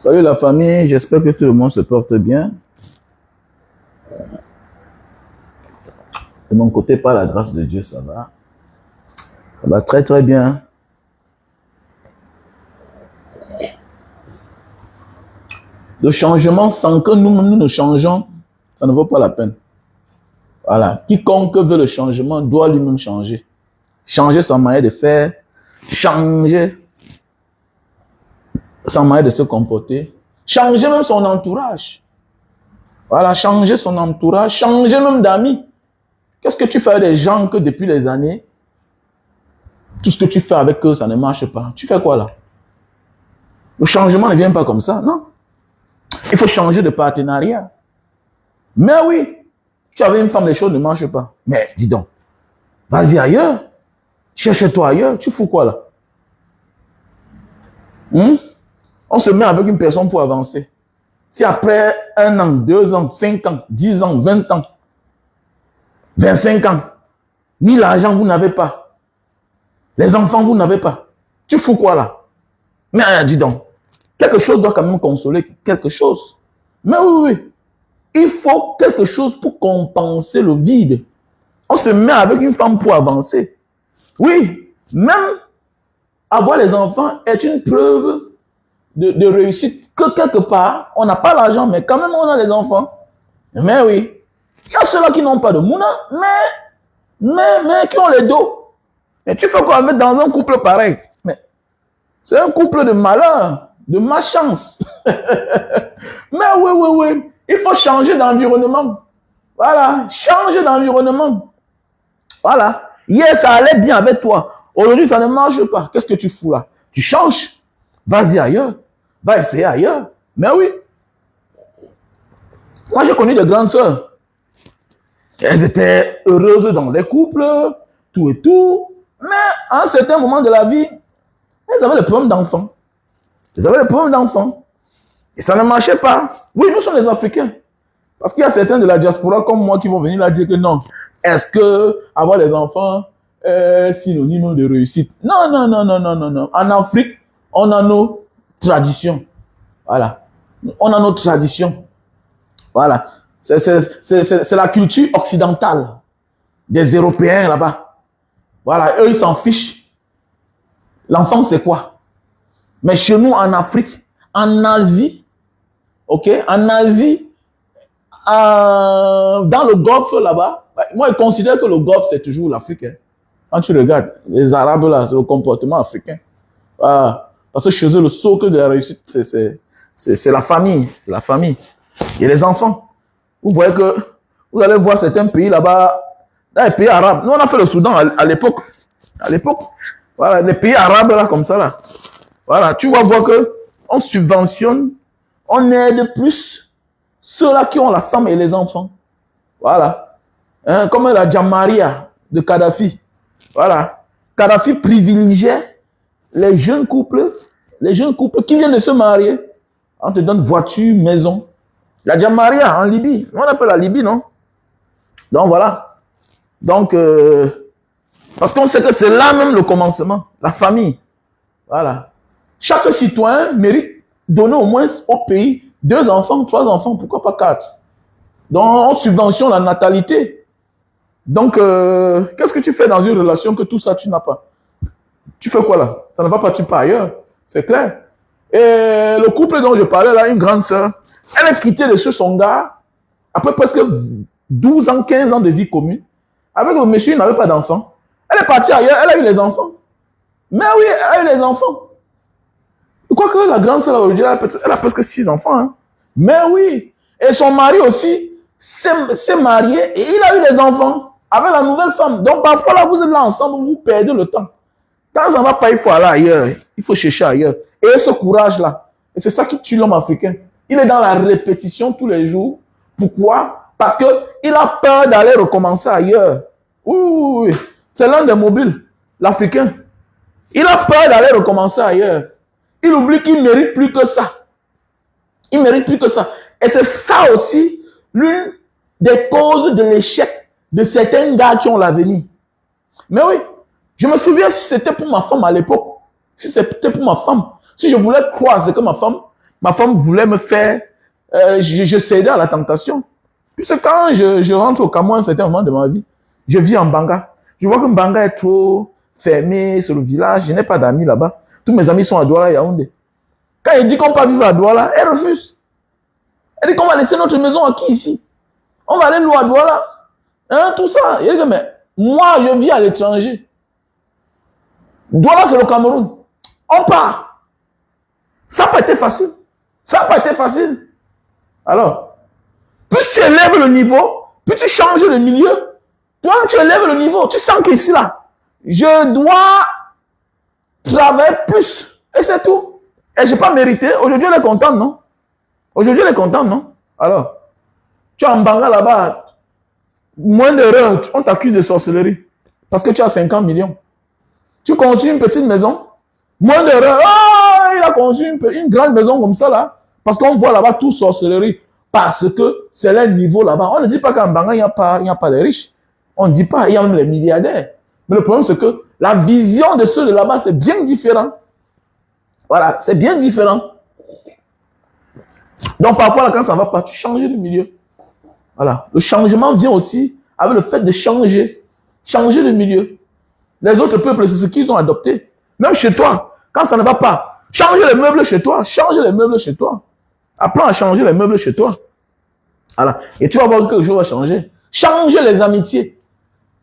Salut la famille, j'espère que tout le monde se porte bien. De mon côté, par la grâce de Dieu, ça va. Ça va très très bien. Le changement sans que nous ne changeons, ça ne vaut pas la peine. Voilà. Quiconque veut le changement doit lui-même changer. Changer sa manière de faire, changer sa manière de se comporter, changer même son entourage. Voilà, changer son entourage, changer même d'amis. Qu'est-ce que tu fais avec des gens que depuis les années, tout ce que tu fais avec eux, ça ne marche pas? Tu fais quoi là? Le changement ne vient pas comme ça, non? Il faut changer de partenariat. Mais oui, tu avais une femme, les choses ne marchent pas. Mais dis donc, vas-y ailleurs. Cherche-toi ailleurs. Tu fous quoi là? On se met avec une personne pour avancer. Si après 1 an, 2 ans, 5 ans, 10 ans, 20 ans, 25 ans, ni l'argent vous n'avez pas, les enfants vous n'avez pas, tu fous quoi là? Mais dis donc, quelque chose doit quand même consoler quelque chose. Mais oui, il faut quelque chose pour compenser le vide. On se met avec une femme pour avancer. Oui, même avoir les enfants est une preuve de réussite. Que quelque part, on n'a pas l'argent, mais quand même on a les enfants. Mais oui, il y a ceux-là qui n'ont pas de mouna, mais qui ont les dos. Et tu fais quoi mettre dans un couple pareil? Mais c'est un couple de malheur, de malchance. Mais oui, il faut changer d'environnement. Voilà, changer d'environnement. Voilà. Hier, ça allait bien avec toi. Aujourd'hui, ça ne marche pas. Qu'est-ce que tu fous là? Tu changes. Vas-y ailleurs. Va essayer ailleurs. Mais oui. Moi, j'ai connu des grandes sœurs. Elles étaient heureuses dans les couples, tout et tout. Mais à un certain moment de la vie, elles avaient des problèmes d'enfants. Elles avaient des problèmes d'enfants. Et ça ne marchait pas. Oui, nous sommes les Africains. Parce qu'il y a certains de la diaspora comme moi qui vont venir là dire que non. Est-ce que avoir des enfants est synonyme de réussite? Non. En Afrique, on a nos traditions. Voilà. On a nos traditions. Voilà. C'est la culture occidentale des Européens là-bas. Voilà. Eux, ils s'en fichent. L'enfant, c'est quoi? Mais chez nous, en Afrique, en Asie, ok? En Asie, dans le Golfe là-bas, moi, je considère que le Golfe, c'est toujours l'Afrique. Hein. Quand tu regardes, les Arabes là, c'est le comportement africain. Voilà. Parce que chez eux, le socle de la réussite, c'est la famille. C'est la famille. Et les enfants. Vous voyez que, vous allez voir certains pays là-bas, dans les pays arabes. Nous, on a fait le Soudan à l'époque. À l'époque. Voilà, les pays arabes là, comme ça là. Voilà, tu vas voir que on subventionne, on aide plus ceux-là qui ont la femme et les enfants. Voilà. Hein, comme la Jamaria de Kadhafi. Voilà. Kadhafi privilégiait les jeunes couples qui viennent de se marier. On te donne voiture, maison. La Jamaria en Libye. On appelle la Libye, non? Donc voilà. Donc, parce qu'on sait que c'est là même le commencement. La famille. Voilà. Chaque citoyen mérite donner au moins au pays 2 enfants, 3 enfants, pourquoi pas 4. Donc, on subventionne la natalité. Donc, qu'est-ce que tu fais dans une relation que tout ça, tu n'as pas? Tu fais quoi là? Ça ne va pas, tu pars ailleurs. C'est clair. Et le couple dont je parlais là, une grande sœur, elle a quitté de chez son gars, après presque 12 ans, 15 ans de vie commune. Avec le monsieur, il n'avait pas d'enfants. Elle est partie ailleurs, elle a eu les enfants. Mais oui, elle a eu les enfants. Je crois que la grande sœur aujourd'hui, elle a presque 6 enfants. Hein. Mais oui. Et son mari aussi s'est marié et il a eu des enfants avec la nouvelle femme. Donc parfois là, vous êtes là ensemble, vous perdez le temps. Quand ça ne va pas, il faut aller ailleurs. Il faut chercher ailleurs. Et ce courage-là, et c'est ça qui tue l'homme africain. Il est dans la répétition tous les jours. Pourquoi? Parce qu'il a peur d'aller recommencer ailleurs. Oui. C'est l'un des mobiles, l'Africain. Il a peur d'aller recommencer ailleurs. Il oublie qu'il ne mérite plus que ça. Il ne mérite plus que ça. Et c'est ça aussi l'une des causes de l'échec de certains gars qui ont l'avenir. Mais oui, je me souviens si c'était pour ma femme à l'époque, si c'était pour ma femme, si je voulais croire ce que ma femme, Ma femme voulait me faire... je cédais à la tentation. Puisque quand je rentre au Cameroun à un certain moment de ma vie, je vis en Banga. Je vois que Banga est trop fermé sur le village. Je n'ai pas d'amis là-bas. Tous mes amis sont à Douala et Yaoundé. Quand il dit qu'on peut vivre à Douala, elle refuse. Elle dit qu'on va laisser notre maison à qui ici? On va aller louer à Douala. Hein, tout ça. Il dit que, mais moi, je vis à l'étranger. Douala, c'est le Cameroun. On part. Ça n'a pas été facile. Ça n'a pas été facile. Alors, plus tu élèves le niveau, plus tu changes le milieu, toi, tu élèves le niveau. Tu sens qu'ici, là, je dois travailler plus. Et c'est tout. Et je n'ai pas mérité. Aujourd'hui, elle est contente, non? Aujourd'hui, elle est contente, non? Alors, tu es en Banga là-bas, moins d'erreur, on t'accuse de sorcellerie. Parce que tu as 50 millions. Tu construis une petite maison, moins d'erreur. Oh, il a construit une grande maison comme ça, là. Parce qu'on voit là-bas tout sorcellerie. Parce que c'est le niveau là-bas. On ne dit pas qu'en Banga, il n'y a pas de riches. On ne dit pas, il y a même les milliardaires. Mais le problème, c'est que la vision de ceux de là-bas, c'est bien différent. Voilà, c'est bien différent. Donc, parfois, là, quand ça ne va pas, tu changes de milieu. Voilà. Le changement vient aussi avec le fait de changer. Changer de milieu. Les autres peuples, c'est ce qu'ils ont adopté. Même chez toi, quand ça ne va pas, change les meubles chez toi. Change les meubles chez toi. Apprends à changer les meubles chez toi. Voilà. Et tu vas voir que quelque chose va changer. Changer les amitiés.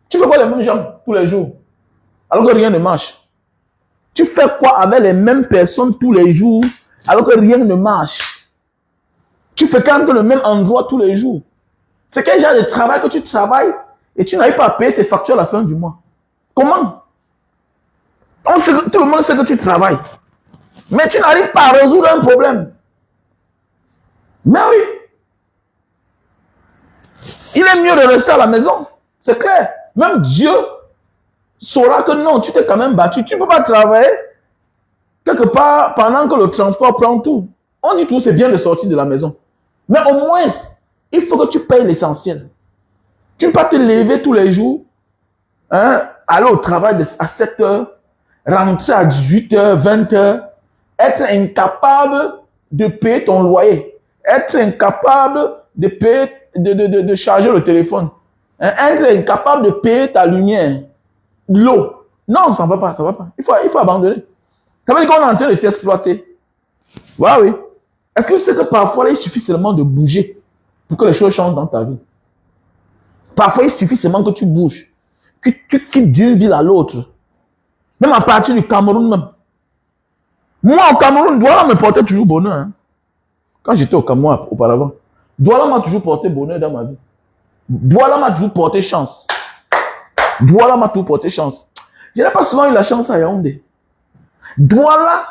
Tu fais quoi les mêmes gens tous les jours? Alors que rien ne marche. Tu fais quoi avec les mêmes personnes tous les jours alors que rien ne marche? Tu fréquentes le même endroit tous les jours. C'est quel genre de travail que tu travailles et tu n'arrives pas à payer tes factures à la fin du mois? Comment? Tout le monde sait que tu travailles. Mais tu n'arrives pas à résoudre un problème. Mais oui. Il est mieux de rester à la maison. C'est clair. Même Dieu saura que non, tu t'es quand même battu. Tu ne peux pas travailler quelque part pendant que le transport prend tout. On dit tout, c'est bien de sortir de la maison. Mais au moins, il faut que tu payes l'essentiel. Tu ne peux pas te lever tous les jours, hein, aller au travail à 7 heures, rentrer à 18 heures, 20 heures, être incapable de payer ton loyer, être incapable de payer, de charger le téléphone, hein, être incapable de payer ta lumière, l'eau. Non, ça ne va pas, ça ne va pas. Il faut abandonner. Ça veut dire qu'on est en train de t'exploiter. Voilà, oui. Est-ce que tu sais que parfois, il suffit seulement de bouger pour que les choses changent dans ta vie? Parfois, il suffit seulement que tu bouges, que tu quittes d'une ville à l'autre. Même à partir du Cameroun même. Moi, au Cameroun, Douala me portait toujours bonheur. Hein. Quand j'étais au Cameroun auparavant, Douala m'a toujours porté bonheur dans ma vie. Douala m'a toujours porté chance. Douala m'a toujours porté chance. Je n'ai pas souvent eu la chance à Yaoundé. Douala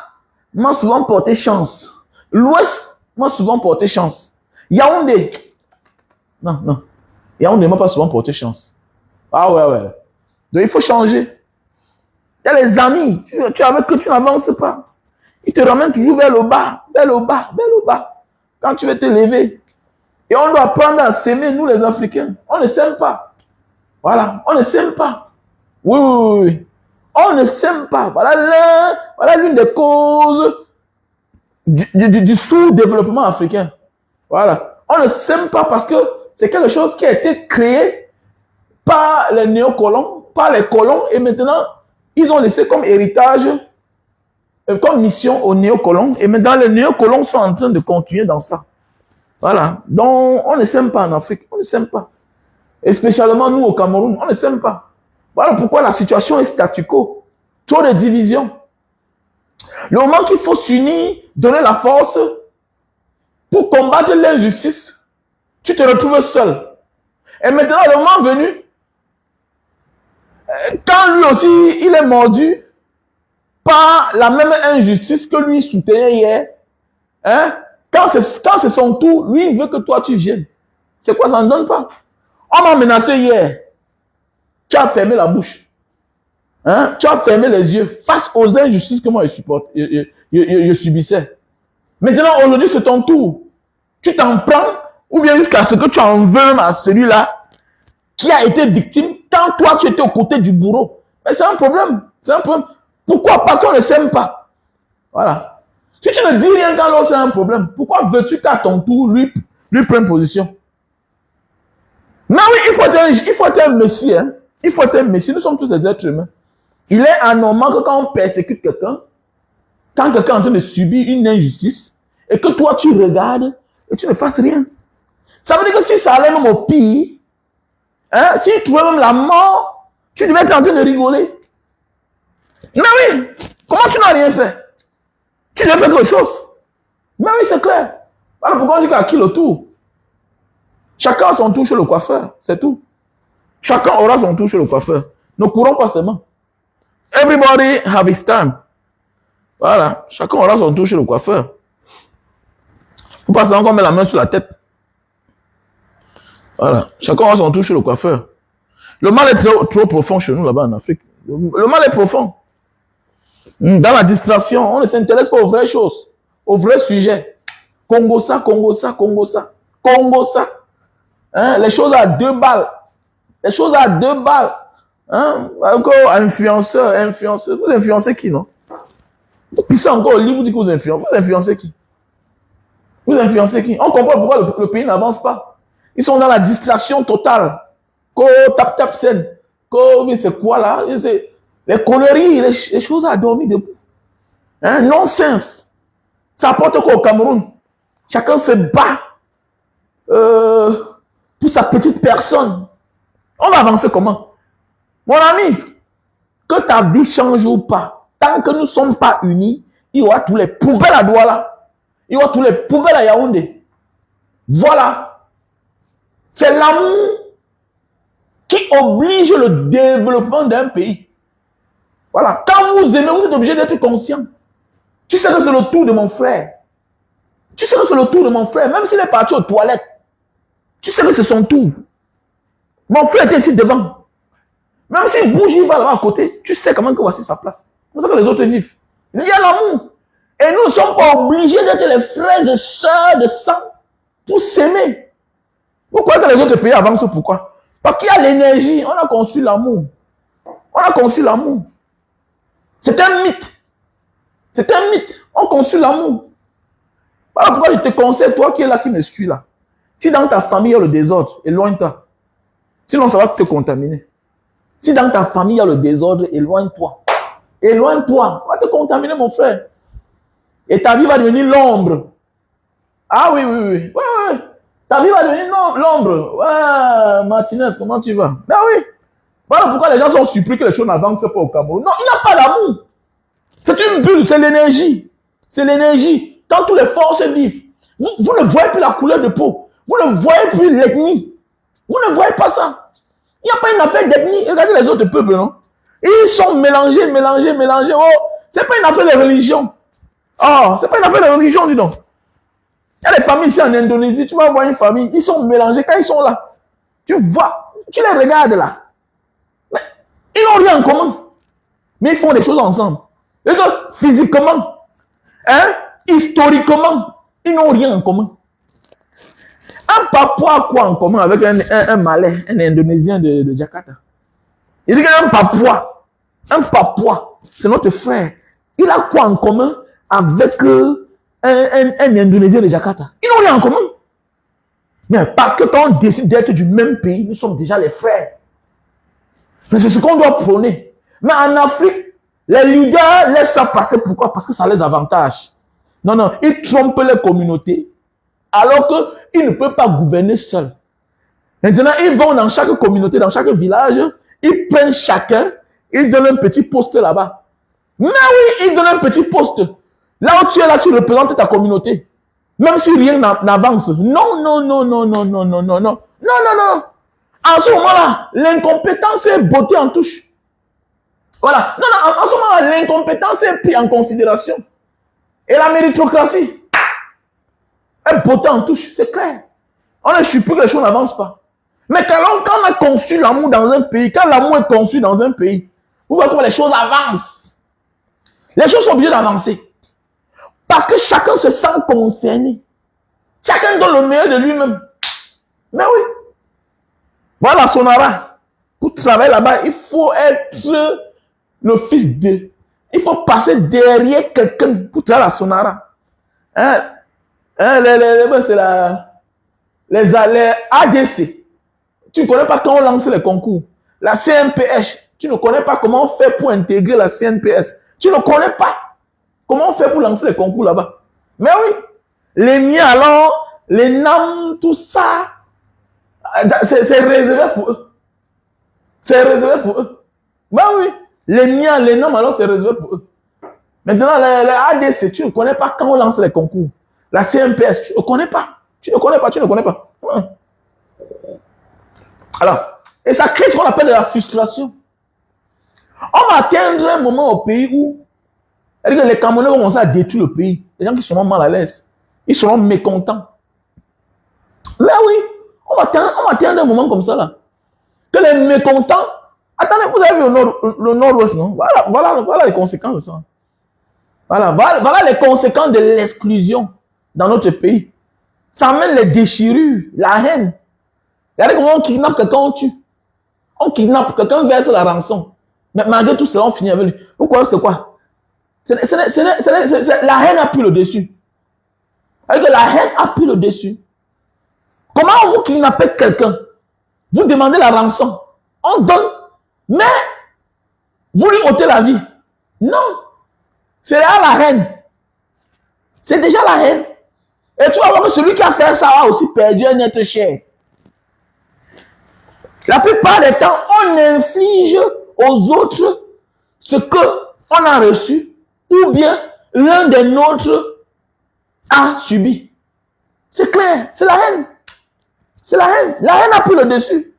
m'a souvent porté chance. L'Ouest m'a souvent porté chance. Yaoundé, non, non. Yaoundé m'a pas souvent porté chance. Ah ouais, ouais. Donc il faut changer. Il y a les amis, tu avec que tu n'avances pas. Ils te ramènent toujours vers le bas, vers le bas, vers le bas. Quand tu veux te lever. Et on doit apprendre à s'aimer, nous les Africains. On ne s'aime pas. Voilà, on ne s'aime pas. Oui, oui, oui, oui. On ne s'aime pas. Voilà l'une des causes du sous-développement africain. Voilà. On ne s'aime pas parce que c'est quelque chose qui a été créé par les néocolons, par les colons, et maintenant, ils ont laissé comme héritage, comme mission aux néocolons, et maintenant les néocolons sont en train de continuer dans ça. Voilà. Donc, on ne s'aime pas en Afrique, on ne s'aime pas. Et spécialement nous au Cameroun, on ne s'aime pas. Voilà pourquoi la situation est statu quo. Trop de divisions. Le moment qu'il faut s'unir, donner la force pour combattre l'injustice, tu te retrouves seul. Et maintenant, le moment venu, quand lui aussi, il est mordu par la même injustice que lui soutenait hier, hein? Quand c'est son tour, lui, il veut que toi, tu viennes. C'est quoi, ça ne donne pas? On m'a menacé hier. Tu as fermé la bouche. Hein? Tu as fermé les yeux face aux injustices que moi, je subissais. Maintenant, aujourd'hui, c'est ton tour. Tu t'en prends, ou bien jusqu'à ce que tu en veux à celui-là qui a été victime quand toi, tu étais aux côtés du bourreau. Mais c'est un problème. C'est un problème. Pourquoi? Parce qu'on ne s'aime pas. Voilà. Si tu ne dis rien quand l'autre a un problème, pourquoi veux-tu qu'à ton tour lui prenne position? Mais oui, il faut être un messie. Hein? Il faut être un messie. Nous sommes tous des êtres humains. Il est anormal que quand on persécute quelqu'un, quand quelqu'un est en train de subir une injustice, et que toi tu regardes et tu ne fasses rien. Ça veut dire que si ça allait même au pire, hein, si tu trouvais même la mort, tu devais être en train de rigoler. Mais oui, comment tu n'as rien fait? Tu devais faire quelque chose. Mais oui, c'est clair. Alors pourquoi on dit qu'à qui le tour? Chacun a son tour chez le coiffeur, c'est tout. Chacun aura son tour chez le coiffeur. Ne courons pas seulement. Everybody have his time. Voilà, chacun aura son tour chez le coiffeur. Il faut pas seulement qu'on met la main sur la tête. Voilà, chacun aura son tour chez le coiffeur. Le mal est trop profond chez nous là-bas en Afrique. Le mal est profond. Dans la distraction, on ne s'intéresse pas aux vraies choses, aux vrais sujets. Congo ça, Congo ça, Congo ça, Congo ça. Hein? Les choses à 2 balles. Les choses à 2 balles. Hein? Encore influenceurs. Vous influencez qui, non? Vous pissez encore au lit, vous dites que vous influencez. Vous influencez qui? Vous influencez qui? On comprend pourquoi le pays n'avance pas. Ils sont dans la distraction totale. Tap scène. C'est quoi là? Les conneries, les choses à dormir debout. Hein? Non-sens. Ça apporte quoi au Cameroun? Chacun se bat pour sa petite personne. On va avancer comment? Mon ami, que ta vie change ou pas, tant que nous ne sommes pas unis, il y aura tous les poubelles à Douala. Il y aura tous les poubelles à Yaoundé. Voilà. C'est l'amour qui oblige le développement d'un pays. Voilà. Quand vous aimez, vous êtes obligé d'être conscient. Tu sais que c'est le tour de mon frère. Tu sais que c'est le tour de mon frère, même s'il est parti aux toilettes. Tu sais que c'est son tour. Mon frère était ici devant. Même s'il bouge, il va là-bas à côté. Tu sais comment que voici sa place. C'est ça que les autres vivent. Il y a l'amour. Et nous ne sommes pas obligés d'être les frères et sœurs de sang pour s'aimer. Vous croyez que les autres pays avancent pourquoi? Parce qu'il y a l'énergie. On a conçu l'amour. On a conçu l'amour. C'est un mythe. C'est un mythe. On conçut l'amour. Voilà pourquoi je te conseille, toi qui es là, qui me suis là. Si dans ta famille il y a le désordre, éloigne-toi. Sinon, ça va te contaminer. Si dans ta famille il y a le désordre, éloigne-toi. Éloigne-toi. Ça va te contaminer, mon frère. Et ta vie va devenir l'ombre. Ah oui. Ouais. Ta vie va devenir l'ombre. Ouais, Martinez, comment tu vas? Ben oui. Voilà pourquoi les gens sont surpris que les choses n'avancent pas au Cameroun. Non, il n'a pas d'amour. C'est une bulle, c'est l'énergie. C'est l'énergie. Quand tous les forces vivent, vous ne voyez plus la couleur de peau. Vous ne voyez plus l'ethnie. Vous ne voyez pas ça. Il n'y a pas une affaire d'ethnie. Regardez les autres peuples, non? Ils sont mélangés. Oh, c'est pas une affaire de religion. Oh, c'est pas une affaire de religion, dis donc. Il y a des familles ici en Indonésie, tu vas voir une famille, ils sont mélangés. Quand ils sont là, tu vois, tu les regardes là. Mais ils n'ont rien en commun. Mais ils font des choses ensemble. Et que physiquement, hein, historiquement, ils n'ont rien en commun. Un Papouas a quoi en commun avec un Malais, un Indonésien de Jakarta? Il dit qu'un Papouas, c'est notre frère. Il a quoi en commun avec un Indonésien de Jakarta? Ils n'ont rien en commun. Mais parce que quand on décide d'être du même pays, nous sommes déjà les frères. Mais c'est ce qu'on doit prôner. Mais en Afrique, les leaders laissent ça passer. Pourquoi? Parce que ça les avantage. Non, ils trompent les communautés. Alors qu'ils ne peuvent pas gouverner seuls. Maintenant, ils vont dans chaque communauté, dans chaque village, ils prennent chacun, ils donnent un petit poste là-bas. Mais oui, ils donnent un petit poste. Là où tu es là, tu représentes ta communauté. Même si rien n'avance. Non. En ce moment-là, l'incompétence est bottée en touche. Voilà. Non, en ce moment-là, l'incompétence est prise en considération. Et la méritocratie est bottée en touche, c'est clair. On est surpris que les choses n'avancent pas. Mais quand on a conçu l'amour dans un pays, quand l'amour est conçu dans un pays, vous voyez comment les choses avancent. Les choses sont obligées d'avancer. Parce que chacun se sent concerné. Chacun donne le meilleur de lui-même. Mais oui. Voilà Sonara. Pour travailler là-bas, il faut être le fils de. Il faut passer derrière quelqu'un pour travailler à Sonara. Hein? Hein, c'est les ADC. Tu ne connais pas quand on lance les concours. La CNPS, tu ne connais pas comment on fait pour intégrer la CNPS. Tu ne connais pas comment on fait pour lancer les concours là-bas. Mais oui, les miens alors, les NAM, tout ça, c'est réservé pour eux. C'est réservé pour eux. Ben oui, les miens, les NAM alors, c'est réservé pour eux. Maintenant, les ADC, tu ne connais pas quand on lance les concours. La CNPS, tu ne connais pas. Tu ne connais pas, tu ne connais pas. Alors, et ça crée ce qu'on appelle de la frustration. On va atteindre un moment au pays où les Camerounais vont commencer à détruire le pays. Les gens qui seront mal à l'aise. Ils seront mécontents. Mais oui, on va atteindre un moment comme ça là. Que les mécontents. Attendez, vous avez vu le nord-ouest, non? Voilà les conséquences de ça. Voilà les conséquences de l'exclusion dans notre pays. Ça amène les déchirures, la haine. Regardez comment on kidnappe quelqu'un, on tue. On kidnappe quelqu'un, verse la rançon. Mais malgré tout cela, on finit avec lui. Pourquoi c'est quoi? La haine a pris le dessus. Alors que la haine a pris le dessus. Comment vous kidnappez quelqu'un? Vous demandez la rançon. On donne, mais vous lui ôtez la vie. Non. C'est là la haine. C'est déjà la haine. Et tu vas voir que celui qui a fait ça a aussi perdu un être cher. La plupart des temps, on inflige aux autres ce qu'on a reçu ou bien l'un des nôtres a subi. C'est clair, c'est la haine. C'est la haine. La haine a pris le dessus.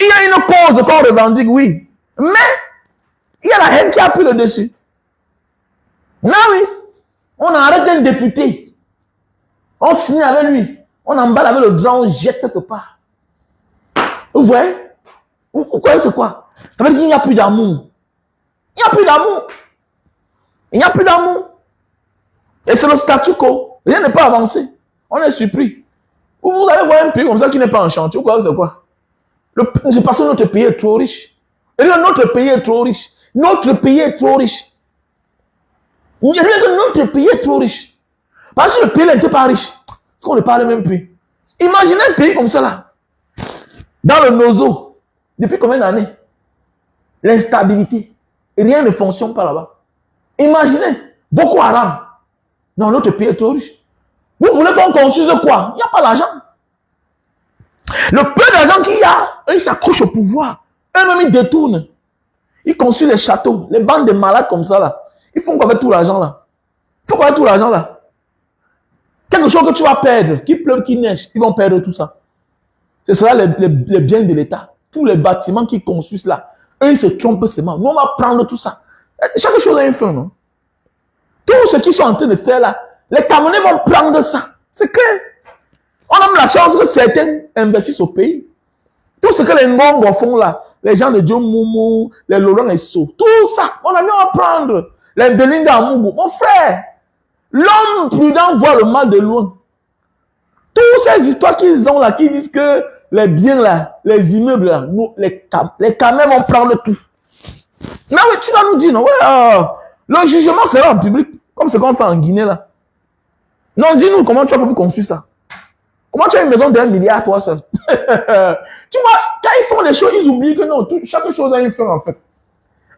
Il y a une cause qu'on revendique, oui. Mais il y a la haine qui a pris le dessus. Non, oui. On arrête un député. On signe avec lui. On emballe avec le drap, on jette quelque part. Vous voyez? Vous croyez c'est quoi? Ça veut dire qu'il n'y a plus d'amour. Il n'y a plus d'amour. Il n'y a plus d'amour. Et c'est le statu quo. Rien n'est pas avancé. On est surpris. Vous allez voir un pays comme ça qui n'est pas en chantier. Vous croyez c'est quoi? C'est parce que notre pays est trop riche. Et notre pays est trop riche. Notre pays est trop riche. Rien que notre pays est trop riche. Parce que le pays n'était pas riche. Parce qu'on ne parle même plus. Imaginez un pays comme ça là. Dans le nozo. Depuis combien d'années? L'instabilité. Et rien ne fonctionne pas là-bas. Imaginez. Boko Haram. Non, notre pays est trop riche. Vous voulez qu'on construise quoi? Il n'y a pas d'argent. Le peu d'argent qu'il y a, ils s'accrochent au pouvoir. Eux-mêmes, ils détournent. Ils construisent les châteaux. Les bandes de malades comme ça là. Ils font quoi avec tout l'argent là? Ils font quoi avec tout l'argent là? Quelque chose que tu vas perdre, qu'il pleuve, qu'il neige, ils vont perdre tout ça. Ce sera les biens de l'État. Tous les bâtiments qu'ils construisent là. Eux, ils se trompent seulement. Nous, on va prendre tout ça. Chaque chose a une fin, non? Tout ce qu'ils sont en train de faire là, les Camerounais vont prendre ça. C'est clair. On a même la chance que certains investissent au pays. Tout ce que les Ngongo font là, les gens de Dieu Moumou, les Laurent et So, tout ça, on a mis à prendre. Les Belinda Amougou, mon frère, l'homme prudent voit le mal de loin. Toutes ces histoires qu'ils ont là, qui disent que les biens là, les immeubles là, nous, les Camerounais vont prendre tout. Mais oui, tu dois nous dire, non, ouais, le jugement sera en public, comme ce qu'on fait en Guinée là. Non, dis-nous comment tu as fait pour construire ça. Comment tu as une maison d'1 milliard toi seul? Tu vois, quand ils font les choses, ils oublient que non, chaque chose a une fin en fait.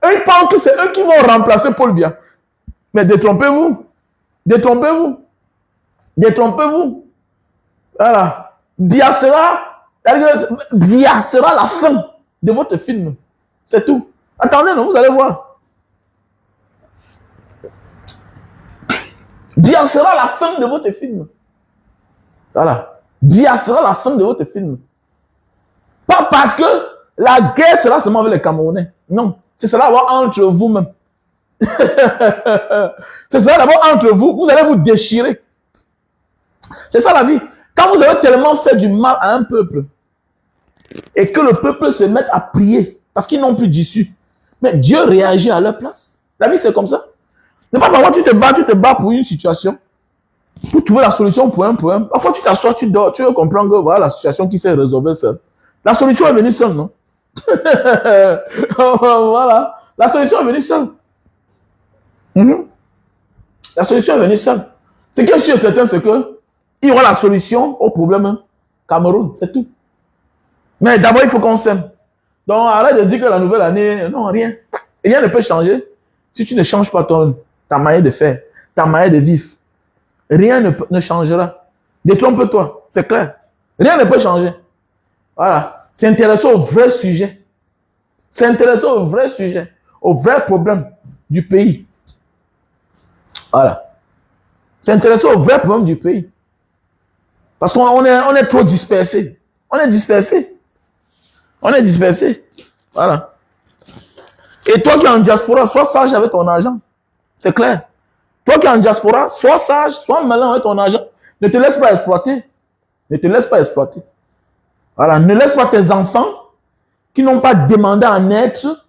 Et ils pensent que c'est eux qui vont remplacer Paul Biya. Mais détrompez-vous. Détrompez-vous. Détrompez-vous. Voilà. Biya sera la fin de votre film. C'est tout. Attendez, non, vous allez voir. Biya sera la fin de votre film. Voilà. Biya sera la fin de votre film. Pas parce que la guerre sera seulement avec les Camerounais. Non. Ce sera d'abord entre vous-même. Ce sera d'abord entre vous. Vous allez vous déchirer. C'est ça la vie. Quand vous avez tellement fait du mal à un peuple et que le peuple se mette à prier parce qu'ils n'ont plus d'issue, mais Dieu réagit à leur place. La vie, c'est comme ça. C'est pas parfois tu te bats pour une situation, pour trouver la solution pour un problème. Parfois tu t'assois, tu dors, tu veux comprendre que voilà la situation qui s'est résolvée seule. La solution est venue seule, non? Voilà. La solution est venue seule. La solution est venue seule. Ce qui est sûr et certain, c'est que il y aura la solution au problème Cameroun, c'est tout. Mais d'abord, il faut qu'on s'aime. Donc, arrête de dire que la nouvelle année, non, rien. Rien ne peut changer si tu ne changes pas ta manière de faire, ta manière de vivre. Rien ne changera. Détrompe-toi, c'est clair. Rien ne peut changer. Voilà. S'intéresser au vrai sujet. S'intéresser au vrai sujet, au vrai problème du pays. Voilà. S'intéresser au vrai problème du pays. Parce qu'on est trop dispersé. On est dispersé. On est dispersé. Voilà. Et toi qui es en diaspora, sois sage avec ton argent. C'est clair. Toi qui es en diaspora, sois sage, sois malin avec ton argent. Ne te laisse pas exploiter. Ne te laisse pas exploiter. Voilà. Ne laisse pas tes enfants qui n'ont pas demandé à naître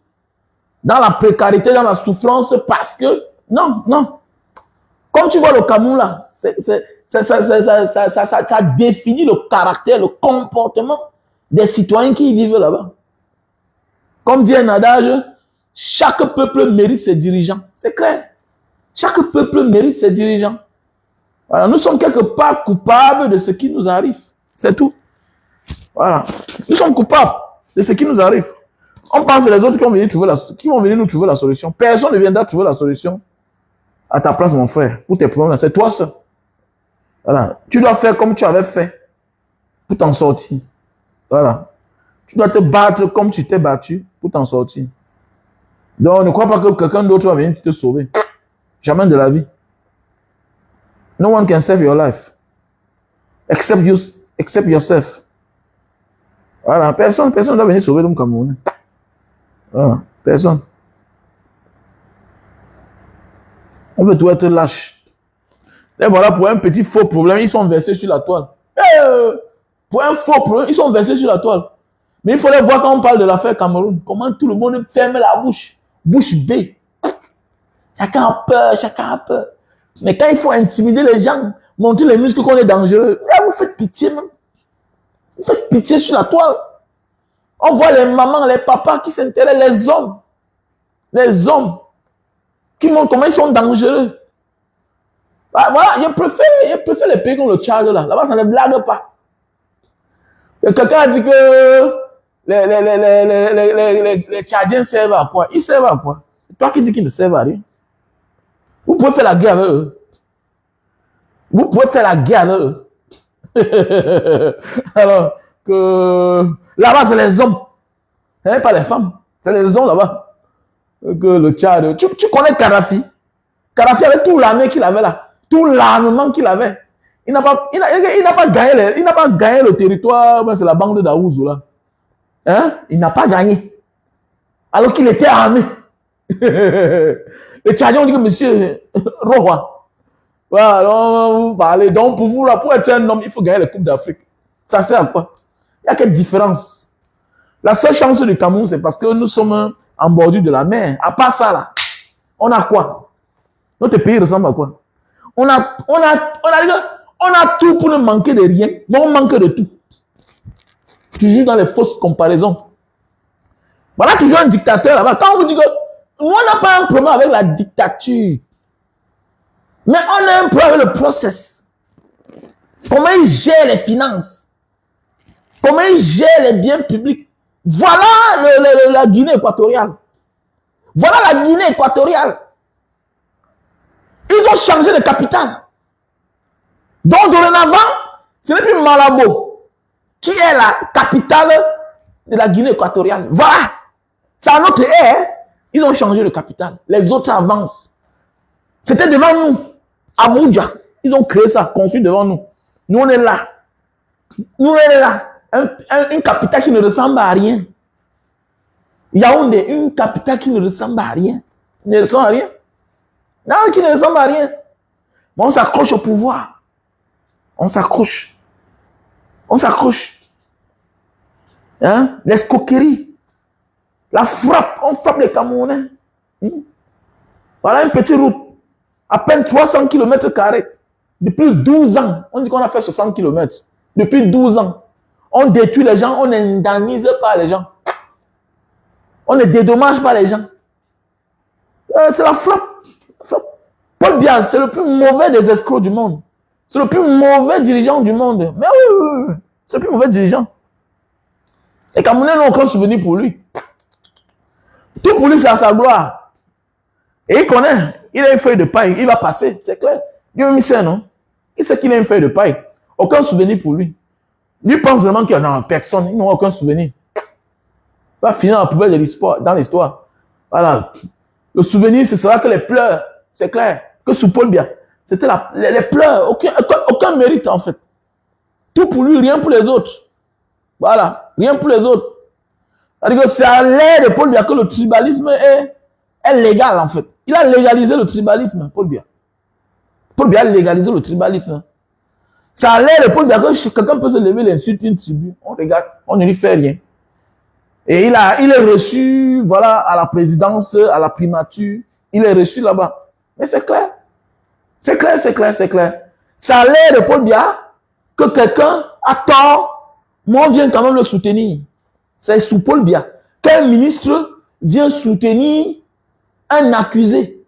dans la précarité, dans la souffrance, parce que... Non, non. Comme tu vois le Cameroun là, ça définit le caractère, le comportement des citoyens qui vivent là-bas. Comme dit un adage, chaque peuple mérite ses dirigeants. C'est clair. Chaque peuple mérite ses dirigeants. Voilà, nous sommes quelque part coupables de ce qui nous arrive. C'est tout. Voilà. Nous sommes coupables de ce qui nous arrive. On pense que les autres qui vont venir nous trouver la solution. Personne ne viendra trouver la solution à ta place, mon frère. Pour tes problèmes, c'est toi seul. Voilà. Tu dois faire comme tu avais fait pour t'en sortir. Voilà. Tu dois te battre comme tu t'es battu pour t'en sortir. Donc, ne crois pas que quelqu'un d'autre va venir te sauver. Jamais de la vie. No one can save your life. Except yourself. Voilà. Personne ne doit venir sauver l'homme camerounais. Voilà. Personne. On veut tout être lâche. Et voilà, pour un petit faux problème, ils sont versés sur la toile. Pour un faux problème, ils sont versés sur la toile. Mais il faudrait voir quand on parle de l'affaire Cameroun, comment tout le monde ferme la bouche. Bouche bée. Chacun a peur, chacun a peur. Mais quand il faut intimider les gens, montrer les muscles qu'on est dangereux, là, vous faites pitié même. Vous faites pitié sur la toile. On voit les mamans, les papas qui s'intéressent, les hommes. Les hommes. Qui montrent comment ils sont dangereux. Ah, voilà, je préfère les pays comme le Tchad là. Là-bas, ça ne blague pas. Quelqu'un a dit que les Tchadiens servent à quoi? Ils servent à quoi? C'est toi qui dis qu'ils ne servent à rien. Vous pouvez faire la guerre avec eux. Vous pouvez faire la guerre avec eux. Alors que là-bas, c'est les hommes. Ce n'est pas les femmes. C'est les hommes là-bas. Que le Tchad. Tu connais Kadhafi? Kadhafi avait tout l'armée qu'il avait là. Tout l'armement qu'il avait. Il n'a pas gagné le territoire. C'est la bande d'Aouzou là. Hein? Il n'a pas gagné. Alors qu'il était armé. Les Tchadiens ont dit que monsieur Roi. Voilà, alors vous parlez. Donc pour vous là, pour être un homme, il faut gagner les Coupes d'Afrique. Ça sert à quoi? Il y a quelle différence? La seule chance du Cameroun, c'est parce que nous sommes en bordure de la mer. À part ça là, on a quoi? Notre pays ressemble à quoi? On a tout pour ne manquer de rien, mais on manque de tout. Toujours dans les fausses comparaisons. Voilà toujours un dictateur là-bas. Quand on vous dit que nous, on n'a pas un problème avec la dictature, mais on a un problème avec le process. Comment ils gèrent les finances? Comment ils gèrent les biens publics? Voilà la Guinée équatoriale. Voilà la Guinée équatoriale. Ils ont changé de capitale. Donc, dorénavant, ce n'est plus Malabo qui est la capitale de la Guinée équatoriale. Voilà. C'est à notre ère. Ils ont changé de capitale. Les autres avancent. C'était devant nous. Abuja. Ils ont créé ça, construit devant nous. Nous, on est là. Nous, on est là. Une capitale qui ne ressemble à rien. Yaoundé, une capitale qui ne ressemble à rien. Qui ne ressemble à rien. Non, qui ne ressemble à rien. Mais on s'accroche au pouvoir. On s'accroche. On s'accroche. Hein? L'escroquerie. La frappe. On frappe les Camerounais. Voilà une petite route. À peine 300 km². Depuis 12 ans. On dit qu'on a fait 60 km. Depuis 12 ans. On détruit les gens. On n'indemnise pas les gens. On ne dédommage pas les gens. C'est la frappe. Paul Biya, c'est le plus mauvais des escrocs du monde. C'est le plus mauvais dirigeant du monde. Mais oui. C'est le plus mauvais dirigeant. Les Camerounais n'ont aucun souvenir pour lui. Tout pour lui, c'est à sa gloire. Et il connaît. Il a une feuille de paille. Il va passer. C'est clair. Il sait, non? Il sait qu'il a une feuille de paille. Aucun souvenir pour lui. Lui pense vraiment qu'il n'y en a personne. Il n'a aucun souvenir. Il va finir dans la poubelle de l'histoire, dans l'histoire. Voilà. Le souvenir, ce sera que les pleurs. C'est clair. Que sous Paul Biya, c'était les pleurs. Aucun mérite, en fait. Tout pour lui, rien pour les autres. Voilà. Rien pour les autres. C'est-à-dire que c'est à l'aide de Paul Biya que le tribalisme est légal, en fait. Il a légalisé le tribalisme, Paul Biya. Paul Biya a légalisé le tribalisme. C'est à l'aide de Paul Biya que quelqu'un peut se lever, l'insulter une tribu. On regarde, on ne lui fait rien. Et il est reçu, voilà, à la présidence, à la primature. Il est reçu là-bas. Mais c'est clair. C'est clair. C'est à l'aide de Paul Biya que quelqu'un a tort. Moi, on vient quand même le soutenir. C'est sous Paul Biya qu'un ministre vient soutenir un accusé.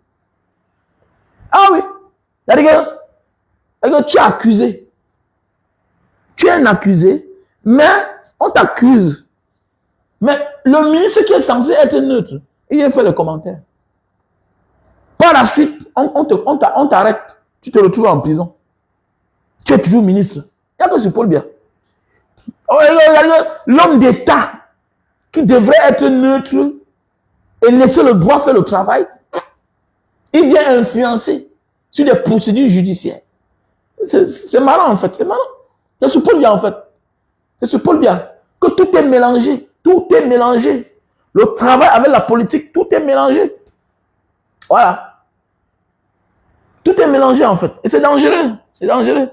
Ah oui. C'est-à-dire que tu es accusé. Tu es un accusé, mais on t'accuse. Mais le ministre qui est censé être neutre, il vient faire le commentaire. Par la suite, on t'arrête. Tu te retrouves en prison. Tu es toujours ministre. Il n'y a que sur Paul Biya. L'homme d'État qui devrait être neutre et laisser le droit faire le travail, il vient influencer sur des procédures judiciaires. C'est marrant en fait, c'est marrant. C'est sur Paul Biya en fait. C'est sur Paul Biya que tout est mélangé. Tout est mélangé. Le travail avec la politique, tout est mélangé. Voilà. Tout est mélangé en fait. Et c'est dangereux. C'est dangereux.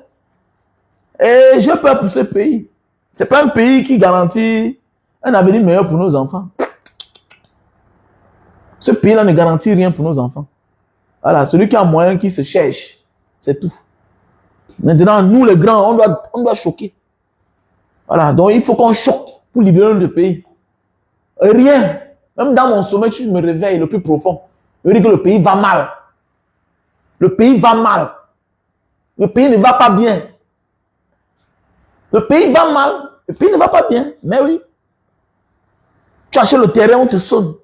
Et j'ai peur pour ce pays. C'est pas un pays qui garantit un avenir meilleur pour nos enfants. Ce pays-là ne garantit rien pour nos enfants. Voilà, celui qui a moyen, qui se cherche, c'est tout. Maintenant, nous les grands, on doit choquer. Voilà, donc il faut qu'on choque pour libérer notre pays. Rien. Même dans mon sommeil, si je me réveille le plus profond, je dis que le pays va mal. Le pays va mal. Le pays ne va pas bien. Le pays va mal. Le pays ne va pas bien. Mais oui. Tu achètes le terrain, on te sonne.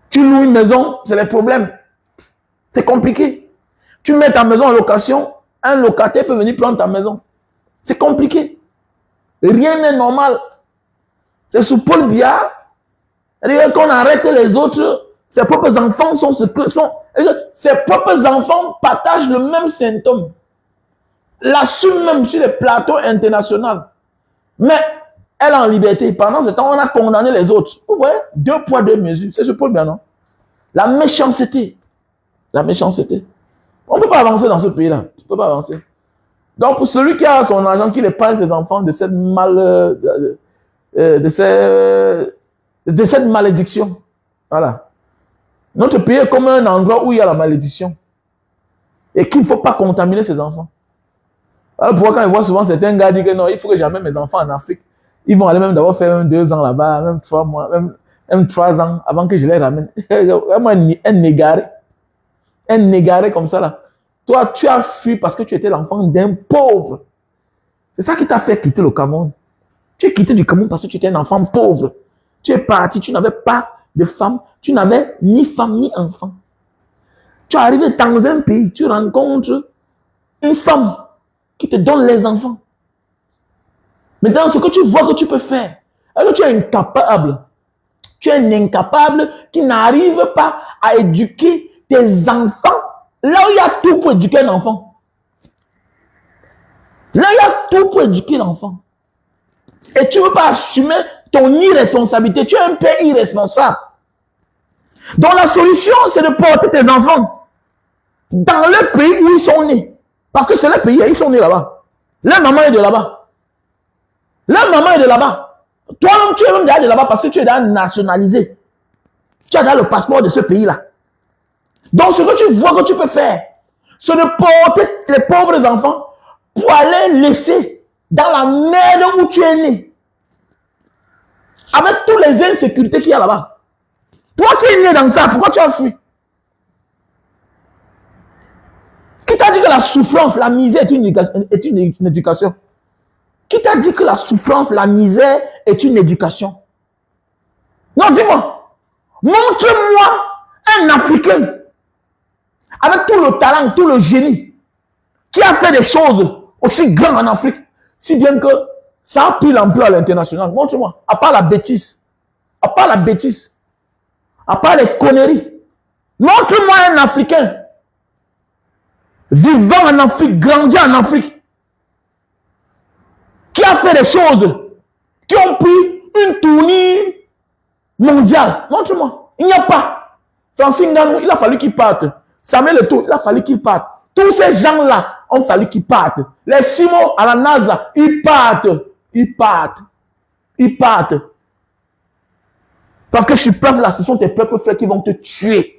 Tu loues une maison, c'est les problèmes. C'est compliqué. Tu mets ta maison en location, un locataire peut venir prendre ta maison. C'est compliqué. Rien n'est normal. C'est sous Paul Biya. C'est-à-dire qu'on arrête les autres, ses propres enfants sont ce que sont. Ses propres enfants partagent le même symptôme. L'assument même sur les plateaux internationaux. Mais elle est en liberté. Pendant ce temps, on a condamné les autres. Vous voyez, 2 poids, 2 mesures. C'est ce Paul Biya, non? La méchanceté. La méchanceté. On ne peut pas avancer dans ce pays-là. On ne peut pas avancer. Donc, pour celui qui a son argent, qui épargne ses enfants de cette malédiction. Voilà. Notre pays est comme un endroit où il y a la malédiction. Et qu'il ne faut pas contaminer ses enfants. Alors pourquoi quand ils voient souvent certains gars dire que non, il faut que j'amène mes enfants en Afrique. Ils vont aller même d'abord faire 2 ans là-bas, même 3 mois, même 3 ans avant que je les ramène. Vraiment un égaré. Un égaré comme ça là. Toi, tu as fui parce que tu étais l'enfant d'un pauvre. C'est ça qui t'a fait quitter le Cameroun. Tu es quitté du Cameroun parce que tu étais un enfant pauvre. Tu es parti, tu n'avais pas de femme, tu n'avais ni femme ni enfant. Tu es arrivé dans un pays, tu rencontres une femme qui te donne les enfants. Maintenant, ce que tu vois que tu peux faire, est-ce que tu es incapable? Tu es un incapable qui n'arrive pas à éduquer tes enfants là où il y a tout pour éduquer un enfant. Là, il y a tout pour éduquer l'enfant. Et tu ne veux pas assumer ton irresponsabilité. Tu es un père irresponsable. Donc la solution, c'est de porter tes enfants dans le pays où ils sont nés. Parce que c'est le pays, ils sont nés là-bas. Leur maman est de là-bas. Leur maman est de là-bas. Toi-même, tu es même déjà de là-bas parce que tu es déjà nationalisé. Tu as déjà le passeport de ce pays-là. Donc ce que tu vois que tu peux faire, c'est de porter les pauvres enfants pour aller laisser dans la merde où tu es né. Avec toutes les insécurités qu'il y a là-bas. Toi qui es né dans ça, pourquoi tu as fui? t'a dit que la souffrance, la misère est une éducation? Qui t'a dit que la souffrance, la misère est une éducation? Non, dis-moi. Montre-moi un Africain avec tout le talent, tout le génie, qui a fait des choses aussi grandes en Afrique, si bien que ça a pris l'ampleur à l'international. Montre-moi. À part la bêtise. À part la bêtise. À part les conneries. Montre-moi un Africain vivant en Afrique, grandi en Afrique, qui a fait des choses qui ont pris une tournure mondiale. Montre-moi. Il n'y a pas. Francis Ngannou, il a fallu qu'il parte. Samuel Eto'o, il a fallu qu'il parte. Tous ces gens-là ont fallu qu'ils partent. Les Simon à la NASA, ils partent. Ils partent. Ils partent. Parce que sur place là, ce sont tes propres frères qui vont te tuer.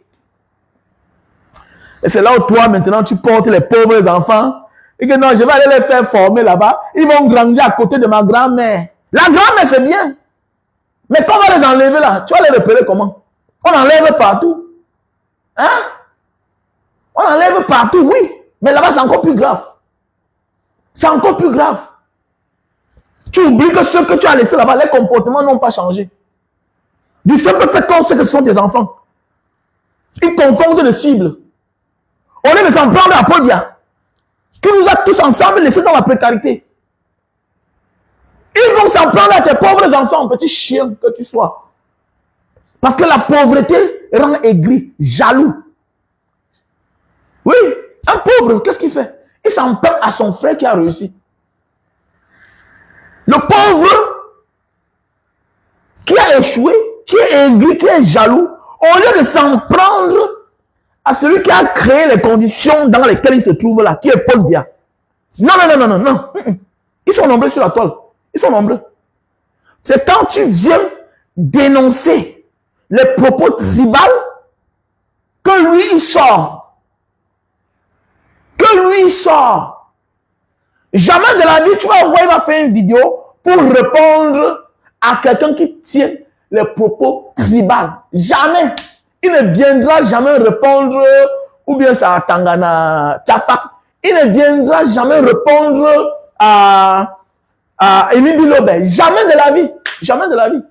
Et c'est là où toi, maintenant, tu portes les pauvres enfants. Et que non, je vais aller les faire former là-bas. Ils vont grandir à côté de ma grand-mère. La grand-mère, c'est bien. Mais quand on va les enlever là, tu vas les repérer comment? On enlève partout. Hein? On enlève partout, oui. Mais là-bas, c'est encore plus grave. C'est encore plus grave. Tu oublies que ceux que tu as laissés là-bas, les comportements n'ont pas changé. Du simple fait qu'on sait que ce sont tes enfants. Ils confondent de cibles. Au lieu de s'en prendre à Podia, qui nous a tous ensemble laissés dans la précarité. Ils vont s'en prendre à tes pauvres enfants, petit chien que tu sois. Parce que la pauvreté rend aigri, jaloux. Oui, un pauvre, qu'est-ce qu'il fait? Il s'en prend à son frère qui a réussi. Le pauvre qui a échoué, qui est aigri, qui est jaloux, au lieu de s'en prendre à celui qui a créé les conditions dans lesquelles il se trouve là, qui est Paul Biya. Non, non, non, non, non, non. Ils sont nombreux sur la toile. Ils sont nombreux. C'est quand tu viens dénoncer les propos tribaux que lui, il sort. Que lui, il sort. Jamais de la vie, tu vas voir, il va faire une vidéo pour répondre à quelqu'un qui tient les propos tribaux. Jamais. Il ne viendra jamais répondre, ou bien ça à Tangana Tchafak. Il ne viendra jamais répondre à Émile Bilobé. Jamais de la vie. Jamais de la vie.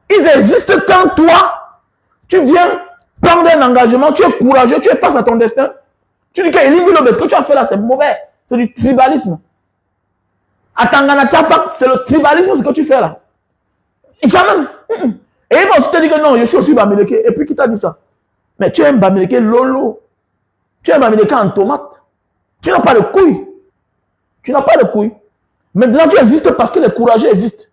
Ils existent quand toi, tu viens prendre un engagement, tu es courageux, tu es face à ton destin. Tu dis que Émile Bilobé, ce que tu as fait là, c'est mauvais. C'est du tribalisme. À Tangana Tchafak, c'est le tribalisme ce que tu fais là. Jamais. Et ils vont aussi te dire que non, je suis aussi Bamileke. Et puis qui t'a dit ça? Mais tu es un Bamileke lolo. Tu es un Bamileke en tomate. Tu n'as pas de couilles. Tu n'as pas de couilles. Maintenant, tu existes parce que les courageux existent.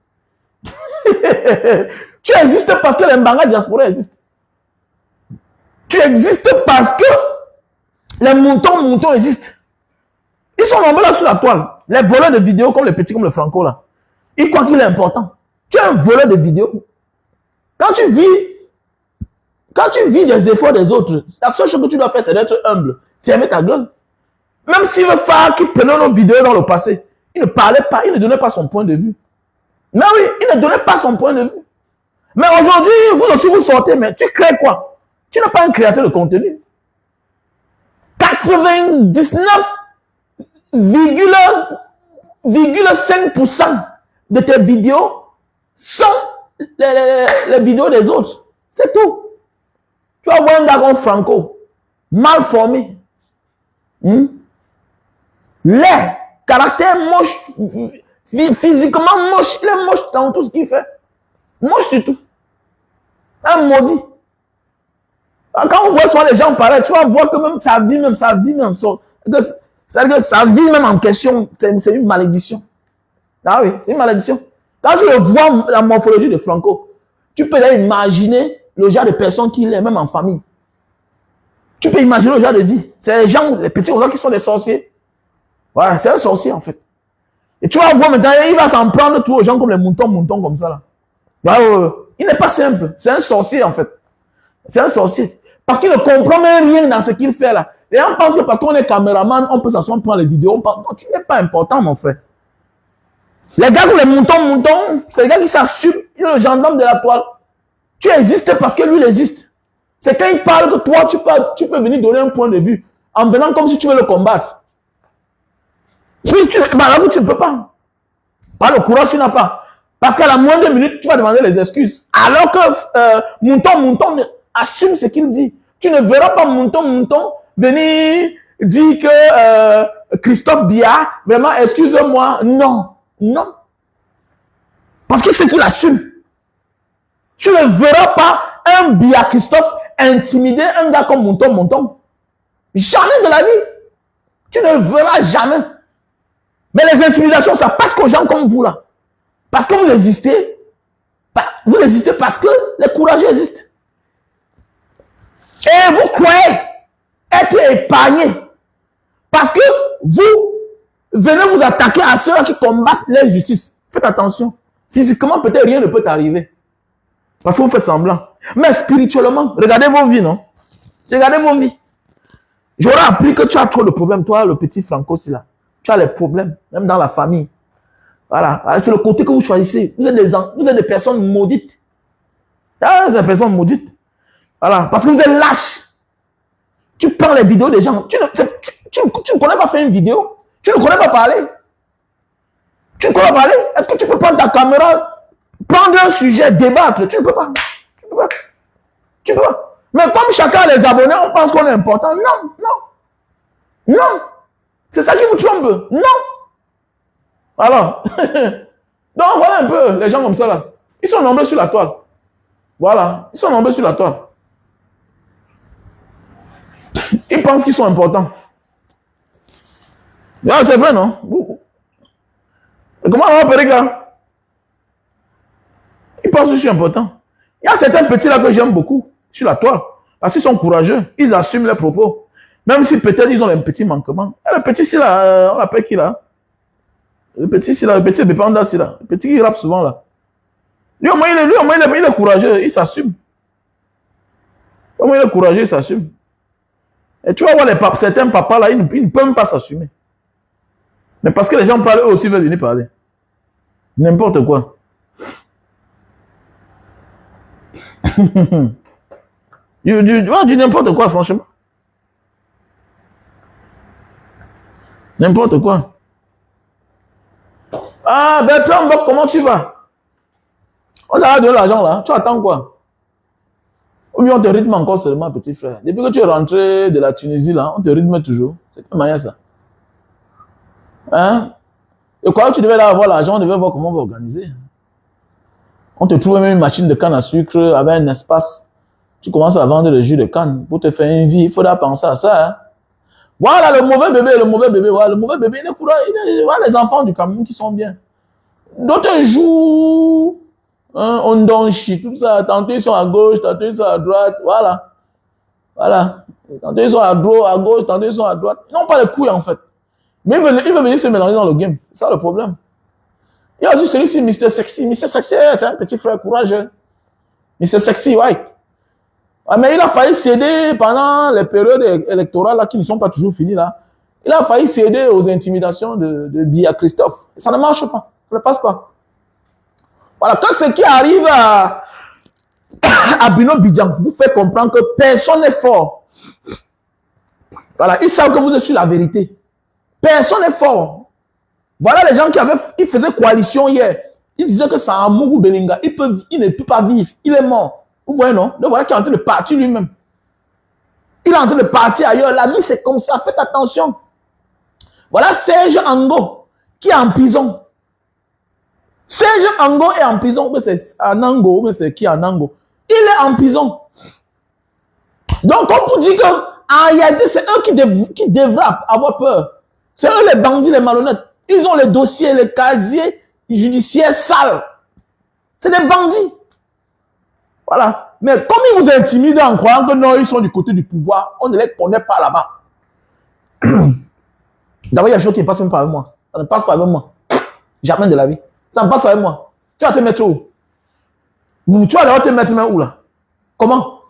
Tu existes parce que les Mbanga diaspora existent. Tu existes parce que les moutons existent. Ils sont nombreux là sur la toile. Les voleurs de vidéos comme les petits, comme le Franco là. Ils croient qu'il est important. Tu es un voleur de vidéos. Quand tu vis des efforts des autres, la seule chose que tu dois faire, c'est d'être humble. Fermer ta gueule. Même s'il veut faire qui prenait nos vidéos dans le passé, il ne parlait pas, il ne donnait pas son point de vue. Mais oui, il ne donnait pas son point de vue. Mais aujourd'hui, vous aussi vous sortez, mais tu crées quoi? Tu n'es pas un créateur de contenu. 99,5% de tes vidéos sont les vidéos des autres. C'est tout. Tu vas voir un gars comme Franco, mal formé. Les caractères moches, physiquement moche. Il est moche dans tout ce qu'il fait. Moche surtout. Un maudit. Quand on voit souvent les gens pareils, tu vas voir que même sa vie, c'est-à-dire que sa vie même en question, c'est une malédiction. Ah oui, c'est une malédiction. Quand tu le vois, la morphologie de Franco, tu peux imaginer le genre de personne qu'il est, même en famille. Tu peux imaginer le genre de vie. C'est les gens, les petits gens qui sont des sorciers. Ouais, c'est un sorcier en fait. Et tu vas voir maintenant, il va s'en prendre tous aux gens comme les moutons comme ça là. Ouais, il n'est pas simple. C'est un sorcier en fait. C'est un sorcier. Parce qu'il ne comprend même rien dans ce qu'il fait là. Et on pense que parce qu'on est caméraman, on peut s'asseoir prendre les vidéos. Non, tu n'es pas important mon frère. Les gars comme les moutons, c'est les gars qui s'assument. Il est le gendarme de la toile. Tu existes parce que lui il existe. C'est quand il parle que toi, tu peux venir donner un point de vue. en venant comme si tu veux le combattre. Puis tu ne peux pas. Pas le courage, tu n'as pas. Parce qu'à la moindre minute, tu vas demander les excuses. Alors que Mouton assume ce qu'il dit. Tu ne verras pas Mouton venir dire que Christophe Biya, vraiment, excuse-moi. Non, non. Parce qu'il faut qu'il assume. Tu ne verras pas un Biya Christophe intimider un gars comme Mouton. Jamais de la vie. Tu ne verras jamais. Mais les intimidations, ça passe qu'aux gens comme vous là. Parce que vous existez. Vous existez parce que les courageux existent. Et vous croyez être épargnés. Parce que vous venez vous attaquer à ceux qui combattent l'injustice. Faites attention. Physiquement, peut-être rien ne peut t'arriver. Parce que vous faites semblant. Mais spirituellement, regardez vos vies, non? Regardez vos vies. J'aurais appris que tu as trop de problèmes, toi, le petit Franco, aussi là. Tu as les problèmes, même dans la famille. Voilà. C'est le côté que vous choisissez. Vous êtes des personnes maudites. Ah, vous êtes des personnes maudites. Voilà. Parce que vous êtes lâches. Tu prends les vidéos des gens. Tu ne connais pas faire une vidéo. Tu ne connais pas parler. Tu ne connais pas parler. Est-ce que tu peux prendre ta caméra, prendre un sujet, débattre? Tu ne peux pas. Tu ne peux pas. Tu ne peux pas. Mais comme chacun a les abonnés, on pense qu'on est important. Non, non. Non. C'est ça qui vous trompe. Non. Alors, donc voilà un peu les gens comme ça là. Ils sont nombreux sur la toile. Voilà, ils sont nombreux sur la toile. Ils pensent qu'ils sont importants. C'est vrai, non? Mais comment on va appeler là? Ils pensent que je suis important. Il y a certains petits là que j'aime beaucoup sur la toile. Parce qu'ils sont courageux. Ils assument leurs propos. Même si peut-être ils ont un petit manquement. Le petit c'est là, on l'appelle qui là? Le petit c'est là, le petit Bepanda c'est là. Le petit qui rappe souvent là. Lui au moins il est courageux, il s'assume. Au moins il est courageux, il s'assume. Et tu vas voir certains papas là, ils ne peuvent même pas s'assumer. Mais parce que les gens parlent, eux aussi veulent venir parler. N'importe quoi. Du n'importe quoi, franchement. N'importe quoi. Ah, Bertrand, comment tu vas? On t'a donné l'argent là. Tu attends quoi? Ou bien on te rythme encore seulement, petit frère. Depuis que tu es rentré de la Tunisie là, on te rythme toujours. C'est quelle manière ça? Hein? Et quand tu devais là avoir l'argent, on devait voir comment on va organiser. On te trouve même une machine de canne à sucre avec un espace. Tu commences à vendre le jus de canne pour te faire une vie. Il faudra penser à ça. Hein? Voilà le mauvais bébé, voilà, le mauvais bébé, il est courageux. Voilà les enfants du Cameroun qui sont bien. D'autres jouent, hein, on donchit, tout ça. Tantôt ils sont à gauche, tantôt ils sont à droite, voilà. Voilà. Tantôt ils sont à gauche, tantôt ils sont à droite. Ils n'ont pas les couilles en fait. Mais ils veulent venir se mélanger dans le game. C'est ça le problème. Il y a aussi celui-ci, Mr. Sexy. Mr. Sexy, c'est un petit frère courageux. Mr. Sexy, ouais. Mais il a failli céder pendant les périodes électorales là, qui ne sont pas toujours finies là. Il a failli céder aux intimidations de Biya Christophe. Ça ne marche pas. Ça ne passe pas. Voilà. Quand ce qui arrive à Bino Bidjan vous fait comprendre que personne n'est fort. Voilà. Ils savent que vous êtes sur la vérité. Personne n'est fort. Voilà les gens qui faisaient coalition hier. Ils disaient que c'est un Mougou Belinga. Il ne peut pas vivre. Il est mort. Vous voyez, non? Donc voilà qui est en train de partir lui-même. Il est en train de partir ailleurs. La vie, c'est comme ça. Faites attention. Voilà Serge Ango qui est en prison. Serge Ango est en prison. Mais c'est Anango. Mais c'est qui Anango? Il est en prison. Donc, on vous dit qu'en réalité, c'est eux qui devraient avoir peur. C'est eux les bandits, les malhonnêtes. Ils ont les dossiers, les casiers judiciaires sales. C'est des bandits. Voilà. Mais comme ils vous intimident en croyant que non, ils sont du côté du pouvoir, on ne les connaît pas là-bas. D'abord, il y a des choses qui ne passent même pas avec moi. Ça ne passe pas avec moi. Jamais de la vie. Ça ne passe pas avec moi. Tu vas te mettre où? Tu vas devoir te mettre où là? Comment?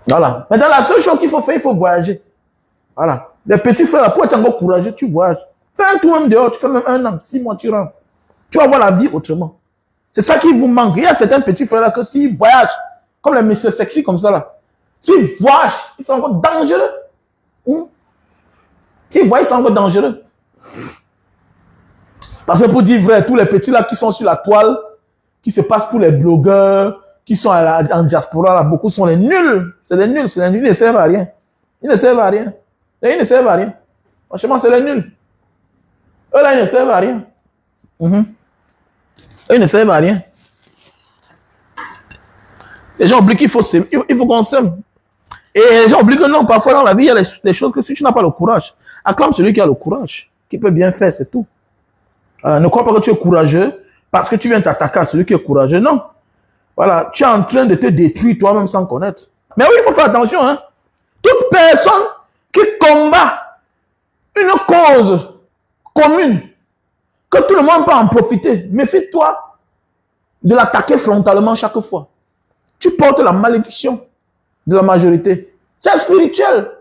Voilà. Mais dans la seule chose qu'il faut faire, il faut voyager. Voilà. Les petits frères, là, pour être encore courageux, tu voyages. Fais un tour même dehors, tu fais même 1 an, 6 mois, tu rentres. Tu vas voir la vie autrement. C'est ça qui vous manque. Il y a certains petits frères là que s'ils voyagent, comme les messieurs sexy comme ça là, s'ils voyagent, ils sont encore dangereux. Si vous voyez, c'est encore dangereux. Parce que pour dire vrai, tous les petits là qui sont sur la toile, qui se passent pour les blogueurs, qui sont en diaspora, là, beaucoup sont les nuls. C'est les nuls, ils ne servent à rien. Ils ne servent à rien. Et ils ne servent à rien. Franchement, c'est les nuls. Eux là, ils ne servent à rien. Eux, ils ne servent à rien. Les gens oublient qu'il faut s'aimer, il faut qu'on s'aime. Et les gens oublient que non, parfois dans la vie, il y a des choses que si tu n'as pas le courage, acclame celui qui a le courage, qui peut bien faire, c'est tout. Alors, ne crois pas que tu es courageux parce que tu viens t'attaquer à celui qui est courageux. Non. Voilà, tu es en train de te détruire toi-même sans connaître. Mais oui, il faut faire attention. Hein. Toute personne qui combat une cause commune, que tout le monde peut en profiter, méfie-toi de l'attaquer frontalement chaque fois. Tu portes la malédiction de la majorité. C'est spirituel.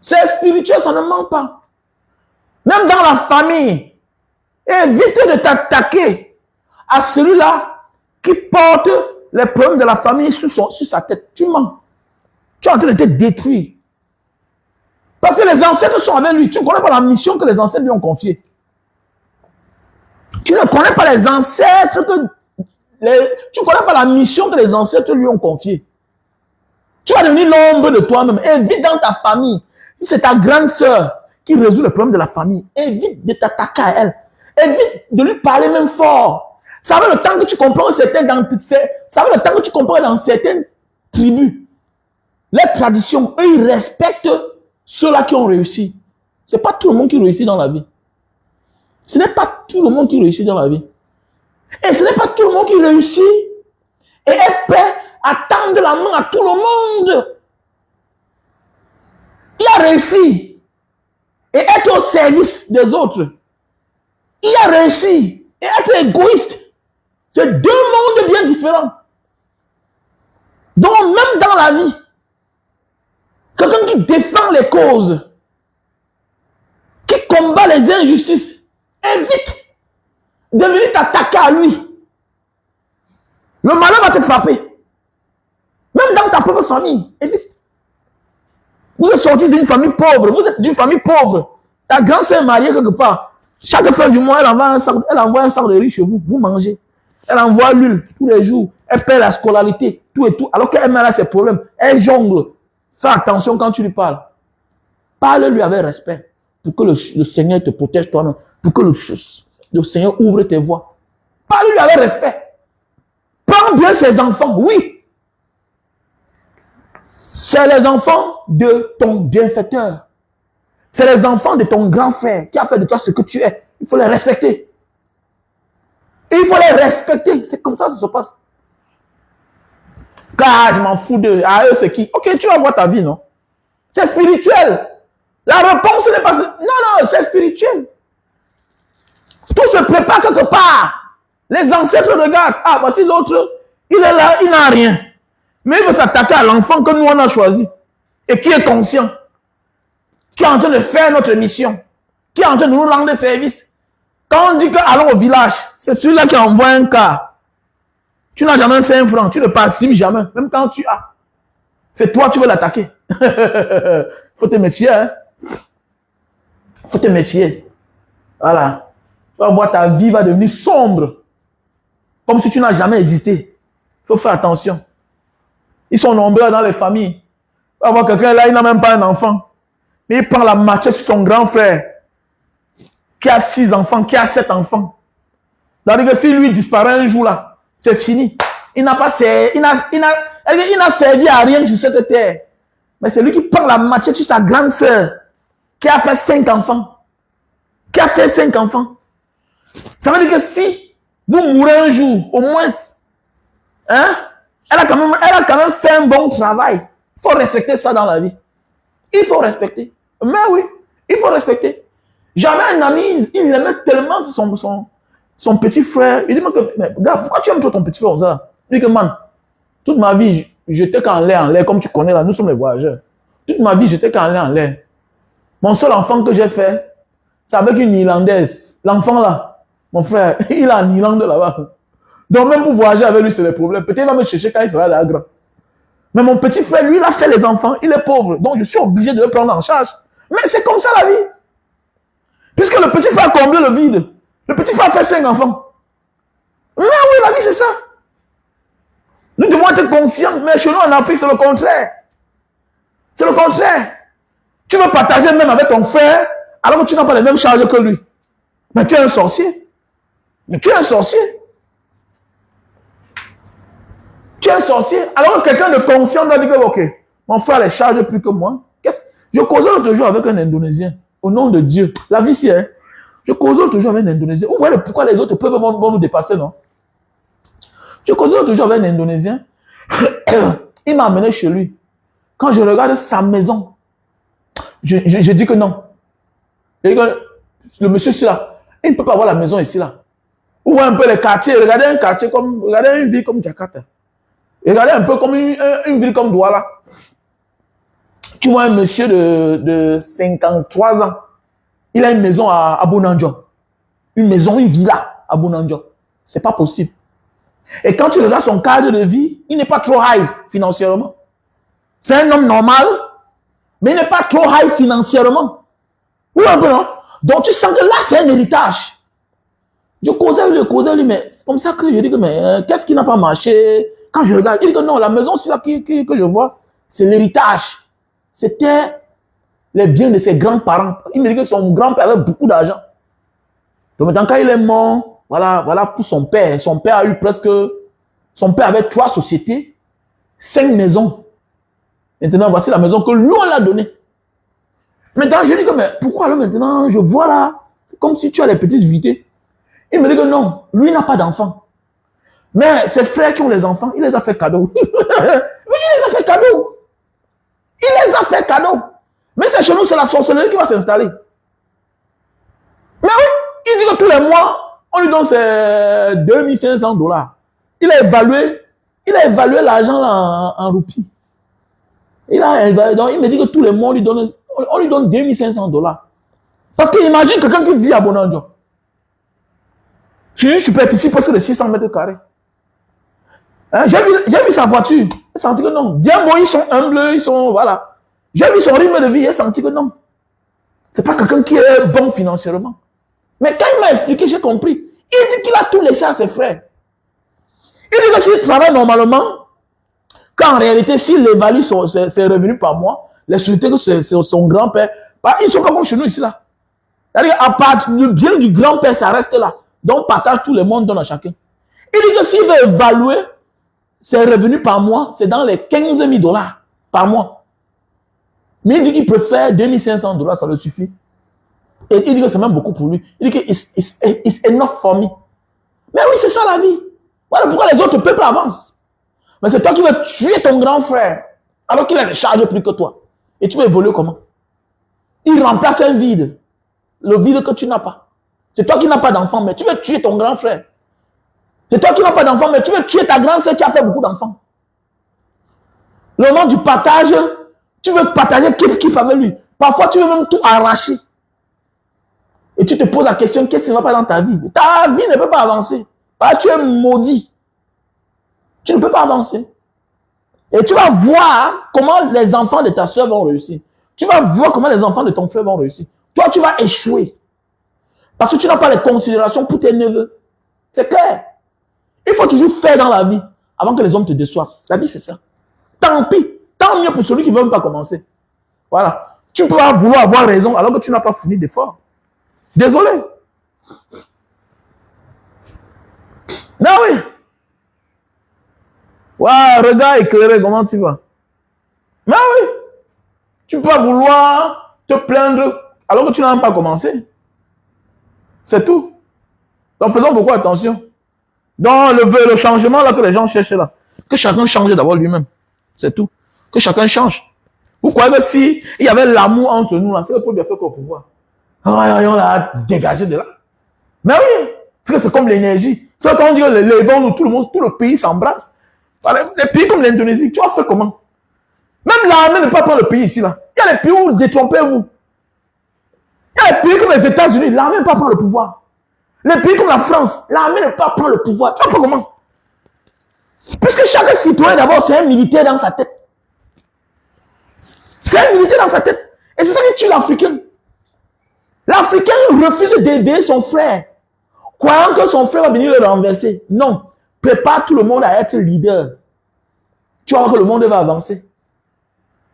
C'est spirituel, ça ne ment pas. Même dans la famille, évite de t'attaquer à celui-là qui porte les problèmes de la famille sur sa tête. Tu mens. Tu es en train de te détruire. Parce que les ancêtres sont avec lui. Tu ne connais pas la mission que les ancêtres lui ont confiée. Tu ne connais pas les ancêtres tu ne connais pas la mission que les ancêtres lui ont confiée. Tu vas devenir l'ombre de toi-même. Évite dans ta famille. Si c'est ta grande sœur qui résout le problème de la famille, évite de t'attaquer à elle. Évite de lui parler même fort. Ça va le temps que tu comprends dans certaines tribus, les traditions, eux, ils respectent ceux-là qui ont réussi. Ce n'est pas tout le monde qui réussit dans la vie. Ce n'est pas tout le monde qui réussit dans la vie. Et ce n'est pas tout le monde qui réussit et est prêt à tendre la main à tout le monde. Il a réussi et être au service des autres. Il a réussi et être égoïste. C'est deux mondes bien différents. Donc même dans la vie, quelqu'un qui défend les causes, qui combat les injustices, évite de venir t'attaquer à lui. Le malheur va te frapper. Même dans ta propre famille. Évite. Vous êtes sorti d'une famille pauvre. Vous êtes d'une famille pauvre. Ta grand-sœur est mariée quelque part. Chaque fin du mois, elle envoie un sac de riz chez vous. Vous mangez. Elle envoie l'huile tous les jours. Elle paie la scolarité, tout et tout. Alors qu'elle a ses problèmes. Elle jongle. Fais attention quand tu lui parles. Parle-lui avec respect. Pour que le Seigneur te protège toi-même. Pour que le Seigneur ouvre tes voies. Parle-lui avec respect. Prends bien ses enfants, oui. C'est les enfants de ton bienfaiteur. C'est les enfants de ton grand frère qui a fait de toi ce que tu es. Il faut les respecter. Et il faut les respecter. C'est comme ça que ça se passe. Car je m'en fous d'eux. Ah, eux, c'est qui? Ok, tu vas voir ta vie, non? C'est spirituel. La réponse n'est pas... Non, c'est spirituel. Tout se prépare quelque part. Les ancêtres regardent. Ah, voici l'autre. Il est là, il n'a rien. Mais il veut s'attaquer à l'enfant que nous, on a choisi. Et qui est conscient. Qui est en train de faire notre mission. Qui est en train de nous rendre service. Quand on dit que allons au village, c'est celui-là qui envoie un cas. Tu n'as jamais 5 francs. Tu ne participes jamais. Même quand tu as. C'est toi, tu veux l'attaquer. Faut te méfier. Hein? Faut te méfier. Voilà. Tu vas voir, ta vie va devenir sombre. Comme si tu n'as jamais existé. Il faut faire attention. Ils sont nombreux dans les familles. Tu vas voir quelqu'un là, il n'a même pas un enfant. Mais il prend la machette sur son grand frère. Qui a 6 enfants, qui a 7 enfants. C'est-à-dire que si lui disparaît un jour là, c'est fini. Il n'a servi à rien sur cette terre. Mais c'est lui qui prend la machette sur sa grande sœur. Qui a fait 5 enfants. Qui a fait 5 enfants. Ça veut dire que si vous mourrez un jour, au moins, hein, elle a quand même fait un bon travail. Il faut respecter ça dans la vie. Il faut respecter. Mais oui, il faut respecter. J'avais un ami, il aimait tellement son petit frère. Il dit, mais gars, pourquoi tu aimes trop ton petit frère comme ça? Il dit que, man, toute ma vie, j'étais qu'en l'air, comme tu connais là, nous sommes les voyageurs. Toute ma vie, j'étais qu'en l'air. Mon seul enfant que j'ai fait, c'est avec une Irlandaise. L'enfant là, mon frère, il est en Irlande là-bas. Donc même pour voyager avec lui, c'est le problème. Peut-être qu'il va me chercher quand il sera là grand. Mais mon petit frère, lui, il a fait les enfants, il est pauvre. Donc, je suis obligé de le prendre en charge. Mais c'est comme ça la vie. Puisque le petit frère a comblé le vide. Le petit frère a fait 5 enfants. Mais oui, la vie, c'est ça. Nous devons être conscients. Mais chez nous, en Afrique, c'est le contraire. C'est le contraire. Tu veux partager même avec ton frère, alors que tu n'as pas les mêmes charges que lui. Mais tu es un sorcier. Mais tu es un sorcier. Tu es un sorcier. Alors que quelqu'un de conscient doit dire que, ok, mon frère les charge plus que moi. Je causais l'autre jour avec un Indonésien. Au nom de Dieu. La vie, c'est... Hein? Je causais l'autre jour avec un Indonésien. Vous voyez pourquoi les autres peuvent nous dépasser, non? Je causais l'autre jour avec un Indonésien. Il m'a amené chez lui. Quand je regarde sa maison, je dis que non. Et le monsieur, c'est là. Il ne peut pas avoir la maison ici, là. Vous voyez un peu les quartiers. Regardez un quartier comme... Regardez une ville comme Jakarta. Regardez un peu comme une ville comme Douala. Tu vois un monsieur de 53 ans. Il a une maison à Bounandjo. Une maison, une villa à Bounandjo. C'est pas possible. Et quand tu regardes son cadre de vie, il n'est pas trop high financièrement. C'est un homme normal, mais il n'est pas trop high financièrement. Oui, un peu, non? Donc tu sens que là, c'est un héritage. Je causais lui, mais c'est comme ça que je dis que, mais qu'est-ce qui n'a pas marché? Quand je regarde, il dit que non, la maison aussi là que je vois, c'est l'héritage. C'était les biens de ses grands-parents. Il me dit que son grand-père avait beaucoup d'argent. Donc maintenant, quand il est mort, voilà pour son père. Son père a eu presque... Son père avait 3 sociétés, 5 maisons. Maintenant, voici la maison que lui, on l'a donnée. Maintenant, je dis que, mais pourquoi là maintenant, je vois là, c'est comme si tu as les petites vités. Il me dit que non, lui n'a pas d'enfants. Mais ses frères qui ont les enfants, il les a fait cadeau. Mais il les a fait cadeau. Il les a fait cadeau. Mais c'est chez nous, c'est la sorcellerie qui va s'installer. Mais oui, il dit que tous les mois, on lui donne ses $2500. Il a évalué l'argent en roupies. Il me dit que tous les mois, on lui donne $2500. Parce qu'imagine quelqu'un qui vit à Bounandjo. Sur une superficie presque de 600 mètres carrés. Hein, j'ai vu sa voiture. J'ai senti que non. Bien bon, ils sont humbles, ils sont... Voilà. J'ai vu son rythme de vie, j'ai senti que non. C'est pas quelqu'un qui est bon financièrement. Mais quand il m'a expliqué, j'ai compris. Il dit qu'il a tout laissé à ses frères. Il dit que s'il travaille normalement, qu'en réalité, s'il évalue ses revenus par mois, les sociétés que c'est son grand-père, ils ne sont pas comme chez nous ici là. C'est-à-dire à part le bien du grand-père, ça reste là. Donc partage tout le monde, donne à chacun. Il dit que s'il veut évaluer ses revenus par mois, c'est dans les $15 000 par mois. Mais il dit qu'il préfère $2500, ça le suffit. Et il dit que c'est même beaucoup pour lui. Il dit que it's enough for me. Mais oui, c'est ça la vie. Voilà pourquoi les autres peuples avancent. Mais c'est toi qui veux tuer ton grand frère, alors qu'il a des charges plus que toi. Et tu veux évoluer comment? Il remplace un vide. Le vide que tu n'as pas. C'est toi qui n'as pas d'enfant, mais tu veux tuer ton grand frère. C'est toi qui n'as pas d'enfant, mais tu veux tuer ta grande sœur qui a fait beaucoup d'enfants. Le nom du partage, tu veux partager kiff avec lui. Parfois, tu veux même tout arracher. Et tu te poses la question, qu'est-ce qui ne va pas dans ta vie? Ta vie ne peut pas avancer. Parce que tu es maudit. Tu ne peux pas avancer. Et tu vas voir comment les enfants de ta soeur vont réussir. Tu vas voir comment les enfants de ton frère vont réussir. Toi, tu vas échouer. Parce que tu n'as pas les considérations pour tes neveux. C'est clair. Il faut toujours faire dans la vie avant que les hommes te déçoivent. La vie, c'est ça. Tant pis. Tant mieux pour celui qui ne veut même pas commencer. Voilà. Tu peux vouloir avoir raison alors que tu n'as pas fourni d'efforts. Désolé. Mais oui. Ouais, regard éclairé, comment tu vas? Mais oui. Tu peux pas vouloir te plaindre alors que tu n'as même pas commencé. C'est tout. Donc faisons beaucoup attention. Dans le changement là que les gens cherchent là, que chacun change d'abord lui-même. C'est tout. Que chacun change. Vous croyez que si il y avait l'amour entre nous là, c'est le peuple fait qu'au pouvoir. On l'a dégagé de là. Mais oui, c'est comme l'énergie. C'est quand on dit que les vents, tout le pays s'embrasse. Les pays comme l'Indonésie, tu as fait comment? Même l'armée ne peut pas prendre le pays ici là. Il y a des pays où détrompez-vous. Il y a des pays comme les États-Unis, l'armée ne peut pas prendre le pouvoir. Les pays comme la France, l'armée ne peut pas prendre le pouvoir. Tu as fait comment? Puisque chaque citoyen d'abord c'est un militaire dans sa tête. C'est un militaire dans sa tête. Et c'est ça qui tue l'Africain. L'Africain refuse d'éveiller son frère, croyant que son frère va venir le renverser. Non. Prépare tout le monde à être leader. Tu vas voir que le monde va avancer.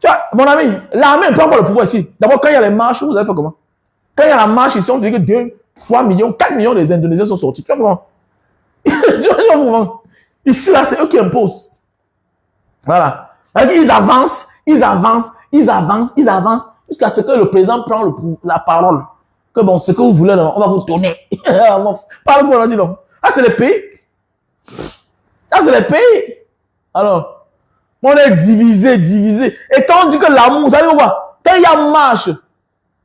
Tu vois, mon ami, l'armée ne prend pas le pouvoir ici. D'abord, quand il y a les marches, vous allez faire comment? Quand il y a la marche ici, on dit que 2, 3 millions, 4 millions des Indonésiens sont sortis. Tu vois comment? Ici, là, c'est eux qui imposent. Voilà. Ils avancent, ils avancent, ils avancent, ils avancent, jusqu'à ce que le président prend la parole. Que bon, ce que vous voulez, on va vous donner. Parle-moi, on dit non. Ah, c'est le pays. Ah, c'est le pays. Alors, on est divisé, divisé. Et quand on dit que l'amour, vous allez voir, quand il y a marche,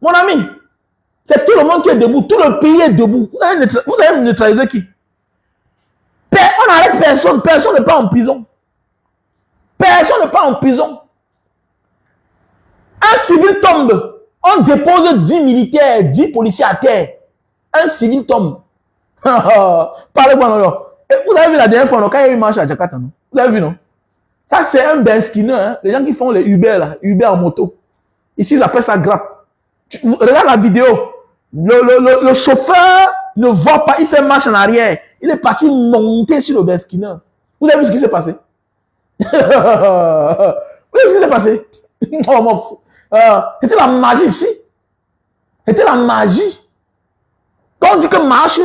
mon ami, c'est tout le monde qui est debout, tout le pays est debout. Vous allez neutraliser qui? On n'arrête personne, personne n'est pas en prison. Personne n'est pas en prison. Un civil tombe, on dépose 10 militaires, 10 policiers à terre. Un civil tombe. Parlez-moi, non. Et vous avez vu la dernière fois, quand il y a eu une marche à Jakarta, non? Vous avez vu, non? Ça, c'est un Benskiner, hein? Les gens qui font les Uber, là, Uber en moto. Ici, ils appellent ça grappe. Regarde la vidéo. Le chauffeur ne voit pas, il fait marche en arrière. Il est parti monter sur le Benskiner. Vous avez vu ce qui s'est passé? Vous avez vu ce qui s'est passé? Oh, mon fou. C'était la magie ici. C'était la magie. Quand on dit que marche,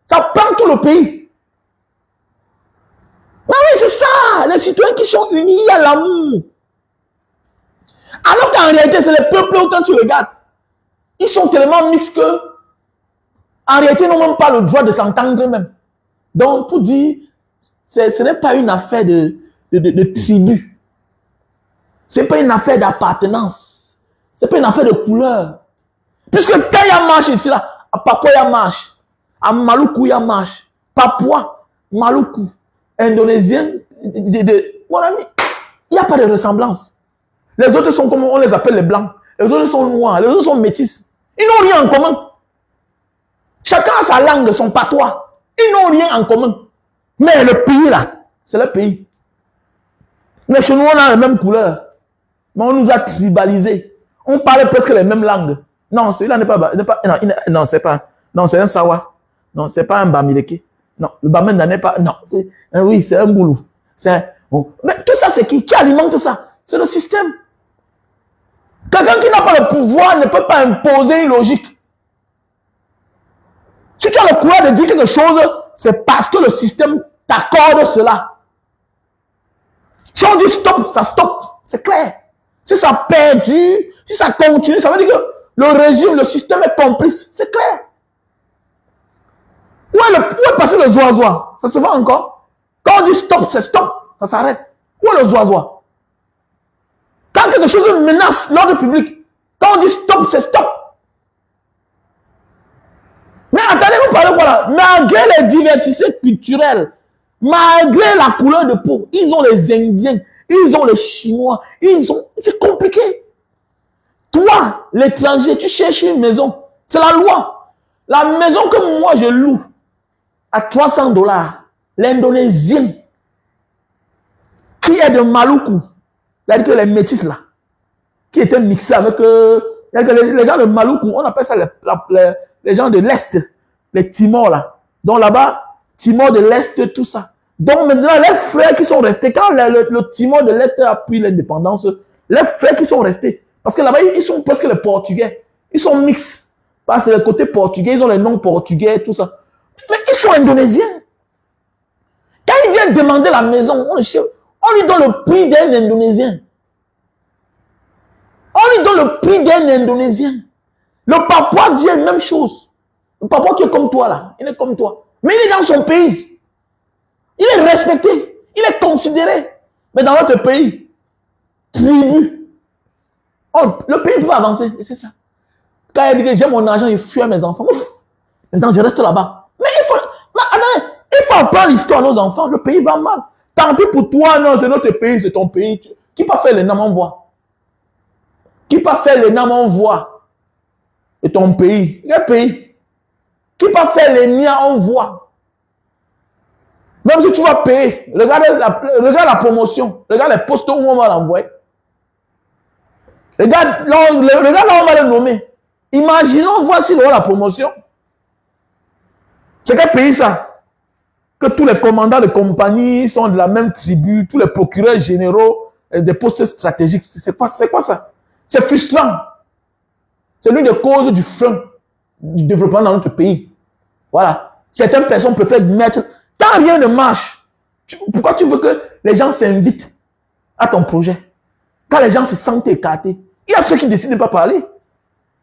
ça prend tout le pays. Ah oui, c'est ça. Les citoyens qui sont unis à l'amour. Alors qu'en réalité, c'est les peuples, quand tu regardes, ils sont tellement mixtes que, en réalité, ils n'ont même pas le droit de s'entendre même. Donc, pour dire, ce n'est pas une affaire de tribu. Ce n'est pas une affaire d'appartenance. Ce n'est pas une affaire de couleur. Puisque quand il y a marche ici, là, à Papua, il y a marche. À Maluku, il y a marche. Papua, Maluku, Indonésien, mon ami, il n'y a pas de ressemblance. Les autres sont comme on les appelle les blancs. Les autres sont noirs. Les autres sont métis. Ils n'ont rien en commun. Chacun a sa langue, son patois. Ils n'ont rien en commun. Mais le pays là, c'est le pays. Mais chez nous, on a les mêmes couleurs. Mais on nous a tribalisés. On parle presque les mêmes langues. Non, celui-là n'est pas... Non, c'est pas... Non, c'est un Sawa. Non, c'est pas un Bamileke. Non, le Bamenda n'est pas... Non, oui, c'est un Boulou. Oh. Mais tout ça, c'est qui alimente ça? C'est le système. Quelqu'un qui n'a pas le pouvoir ne peut pas imposer une logique. Si tu as le courage de dire quelque chose, c'est parce que le système t'accorde cela. Si on dit stop, ça stoppe. C'est clair. Si ça perdure, si ça continue, ça veut dire que le régime, le système est complice. C'est clair. Où est passé le zoazoa? Ça se voit encore. Quand on dit stop, c'est stop. Ça s'arrête. Où est le zoazoa? Quand quelque chose menace l'ordre public, quand on dit stop, c'est stop. Mais attendez, vous parlez quoi là? Malgré les divertissements culturels, malgré la couleur de peau, ils ont les Indiens, ils ont les Chinois, c'est compliqué. Toi, l'étranger, tu cherches une maison, c'est la loi. La maison que moi je loue à 300 $, l'Indonésien qui est de Maluku, c'est-à-dire que les métis là, qui étaient mixés avec les gens de Maluku, on appelle ça les gens de l'Est, les Timors là. Donc là-bas, Timor de l'Est, tout ça. Donc maintenant, les frères qui sont restés, quand le Timor de l'Est a pris l'indépendance, les frères qui sont restés, parce que là-bas, ils sont presque les Portugais. Ils sont mixtes. Parce que le côté portugais, ils ont les noms portugais, tout ça. Mais ils sont indonésiens. Quand ils viennent demander la maison, on lui donne le prix d'un Indonésien. On lui donne le prix d'un Indonésien. Le Papouas vient même chose. Le Papouas qui est comme toi là, il est comme toi. Mais il est dans son pays. Il est respecté. Il est considéré. Mais dans notre pays, tribu. Oh, le pays peut avancer. Et c'est ça. Quand il dit que j'ai mon argent, il fuit à mes enfants. Ouf. Maintenant, je reste là-bas. Mais il faut apprendre l'histoire à nos enfants. Le pays va mal. Tant pis pour toi, non, c'est notre pays, c'est ton pays. Qui peut faire les noms envoie? Qui peut faire les noms envoie? Et ton pays. Quel pays? Qui peut faire les miens envoie? Même si tu vas payer, regarde la promotion, regarde les postes où on va l'envoyer. Regarde, regarde là, on va le nommer. Imaginons, voici la promotion. C'est quel pays ça? Que tous les commandants de compagnie sont de la même tribu, tous les procureurs généraux des postes stratégiques. C'est quoi ça? C'est frustrant. C'est l'une des causes du frein du développement dans notre pays. Voilà. Certaines personnes préfèrent mettre... Quand rien ne marche, pourquoi tu veux que les gens s'invitent à ton projet? Quand les gens se sentent écartés, il y a ceux qui décident de ne pas parler,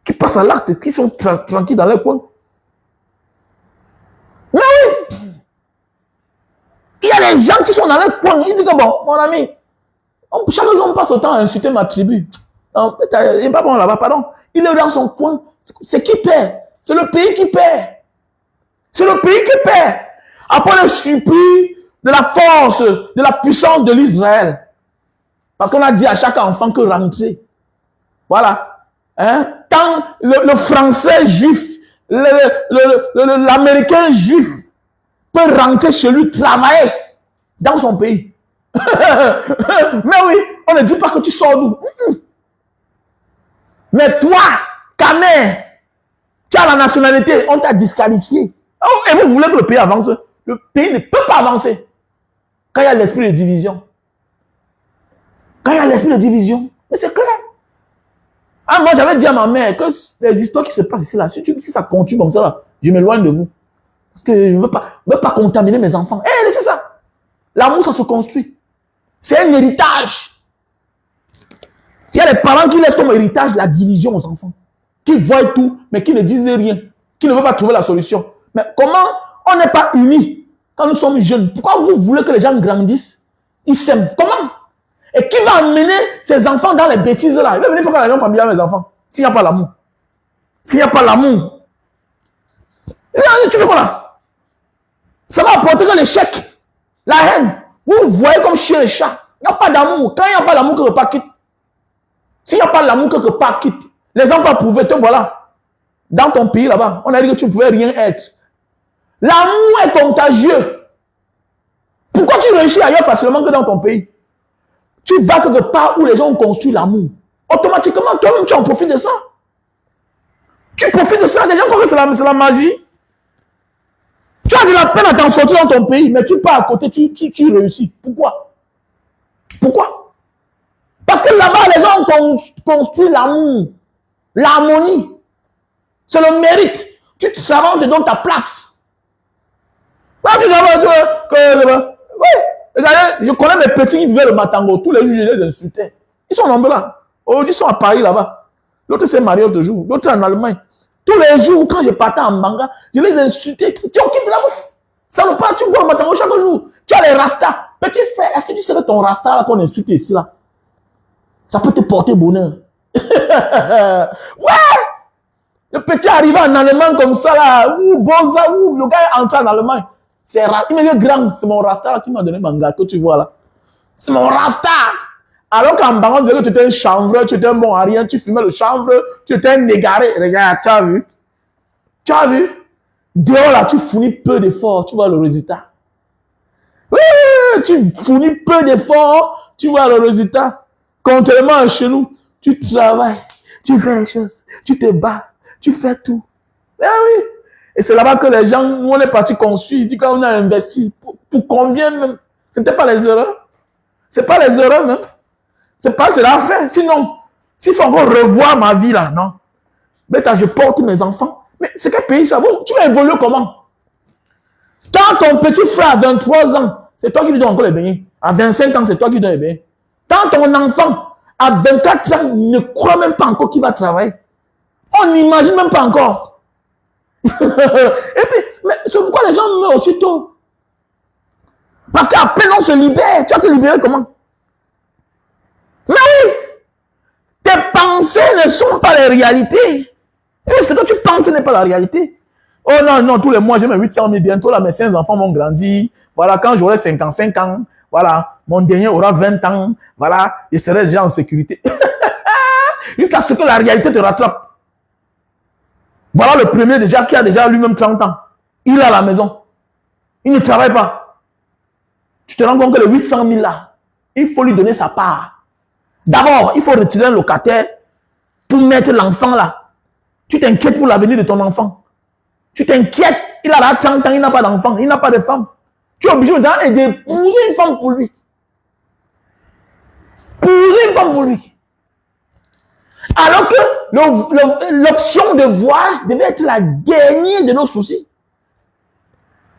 qui passent à l'acte, qui sont tranquilles dans leur coin. Mais oui! Il y a des gens qui sont dans leur coin. Ils disent que bon, mon ami, chaque jour on passe autant à insulter ma tribu. Non, il n'est pas bon là-bas, pardon. Il est dans son coin. C'est qui perd? C'est le pays qui perd. C'est le pays qui perd. Après le surplus de la force, de la puissance de l'Israël. Parce qu'on a dit à chaque enfant que rentrer. Voilà. Hein? Quand le français juif, l'américain juif peut rentrer chez lui, travailler dans son pays. Mais oui, on ne dit pas que tu sors d'où. Mais toi, Kamer, tu as la nationalité, on t'a disqualifié. Et vous voulez que le pays avance? Le pays ne peut pas avancer quand il y a l'esprit de division. Quand il y a l'esprit de division, mais c'est clair. Ah, moi, j'avais dit à ma mère que les histoires qui se passent ici, là, si ça continue comme ça, là, je m'éloigne de vous. Parce que je ne veux pas contaminer mes enfants. Eh, c'est ça. L'amour, ça se construit. C'est un héritage. Il y a des parents qui laissent comme héritage la division aux enfants. Qui voient tout, mais qui ne disent rien. Qui ne veulent pas trouver la solution. Mais comment on n'est pas unis quand nous sommes jeunes? Pourquoi vous voulez que les gens grandissent? Ils s'aiment. Comment? Et qui va amener ses enfants dans les bêtises là? Il va venir faire la réunion familiale mes enfants. S'il n'y a pas l'amour. S'il n'y a pas l'amour. Tu fais quoi là? Ça va apporter que l'échec. La haine. Vous voyez comme chien et chat. Il n'y a pas d'amour. Quand il n'y a pas d'amour, quelque part quitte. S'il n'y a pas l'amour, quelque part quitte. Les gens peuvent prouver, te voilà. Dans ton pays là-bas, on a dit que tu ne pouvais rien être. L'amour est contagieux. Pourquoi tu réussis ailleurs facilement que dans ton pays? Tu vas quelque part où les gens ont construit l'amour. Automatiquement, toi-même, tu en profites de ça. Tu profites de ça. Les gens croient que c'est la magie. Tu as de la peine à t'en sortir dans ton pays, mais tu pars à côté, tu réussis. Pourquoi? Pourquoi? Parce que là-bas, les gens ont construit l'amour, l'harmonie. C'est le mérite. Tu travailles, on te donne ta place. Oui. Regardez, je connais mes petits qui vivaient le Matango. Tous les jours, je les insultais. Ils sont nombreux là. Aujourd'hui, ils sont à Paris là-bas. L'autre s'est marié l'autre jour. L'autre en Allemagne. Tous les jours, quand je partais en manga, je les insultais. Tu en quittes la bouffe. Ça ne pas, tu bois le Matango chaque jour. Tu as les rastas. Petit frère, est-ce que tu sais que ton rasta là qu'on insulte ici là, ça peut te porter bonheur? Ouais! Le petit arrivé en Allemagne comme ça là, le gars est entré en Allemagne. Il me dit grand, c'est mon rasta là qui m'a donné mon gâteau, tu vois là. C'est mon rasta. Alors qu'en bas, on disait que tu étais un chanvreur, tu étais un bon à rien, tu fumais le chanvre, tu étais un égaré. Regarde, tu as vu? Tu as vu? Dehors là, tu fournis peu d'efforts, tu vois le résultat. Oui, tu fournis peu d'efforts, tu vois le résultat. Contrairement à chez nous, tu travailles, tu fais les choses, tu te bats, tu fais tout. Eh oui. Et c'est là-bas que les gens, nous on est parti construire, dit qu'on a investi. Pour combien même? Ce n'était pas les erreurs. Ce n'est pas les erreurs même. C'est pas cela à faire. Sinon, s'il faut encore revoir ma vie là, non. Mais je porte mes enfants. Mais c'est quel pays ça? Tu vas évoluer comment? Quand ton petit frère a 23 ans, c'est toi qui lui donnes encore les beignets. À 25 ans, c'est toi qui lui donnes les beignets. Quand ton enfant à 24 ans ne croit même pas encore qu'il va travailler, on n'imagine même pas encore. Et puis, mais c'est pourquoi les gens meurent aussitôt. Parce qu'à peine on se libère, tu vas te libérer comment? Mais oui, tes pensées ne sont pas les réalités. Et ce que tu penses n'est pas la réalité. Oh non, non, tous les mois, j'ai mes 800 000, bientôt là, mes 5 enfants vont grandir. Voilà, quand j'aurai 55 ans, voilà, mon dernier aura 20 ans, voilà, je serai déjà en sécurité. Jusqu'à ce que la réalité te rattrape. Voilà le premier déjà qui a déjà lui-même 30 ans. Il est à la maison. Il ne travaille pas. Tu te rends compte que les 800 000 là, il faut lui donner sa part. D'abord, il faut retirer un locataire pour mettre l'enfant là. Tu t'inquiètes pour l'avenir de ton enfant. Tu t'inquiètes, il a 30 ans, il n'a pas d'enfant, il n'a pas de femme. Tu es obligé d'épouser une femme pour lui. Épouser une femme pour lui. Alors que l'option de voyage devait être la dernière de nos soucis.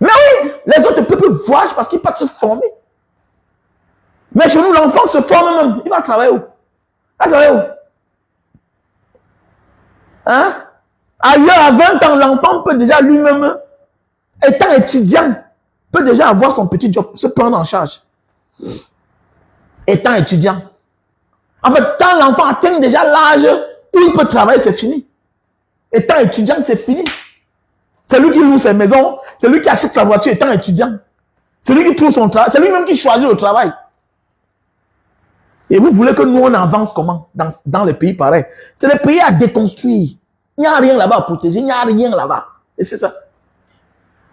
Mais oui, les autres peuples voyagent parce qu'ils peuvent se former. Mais chez nous, l'enfant se forme même. Il va travailler où? Il va travailler où? Hein? Ailleurs, à 20 ans, l'enfant peut déjà lui-même, étant étudiant, peut déjà avoir son petit job, se prendre en charge. Étant étudiant. En fait, quand l'enfant atteint déjà l'âge où il peut travailler, c'est fini. Étant étudiant, c'est fini. C'est lui qui loue ses maisons, c'est lui qui achète sa voiture étant étudiant. C'est lui qui trouve son travail, c'est lui-même qui choisit le travail. Et vous voulez que nous, on avance comment dans les pays pareils? C'est le pays à déconstruire. Il n'y a rien là-bas à protéger, il n'y a rien là-bas. Et c'est ça.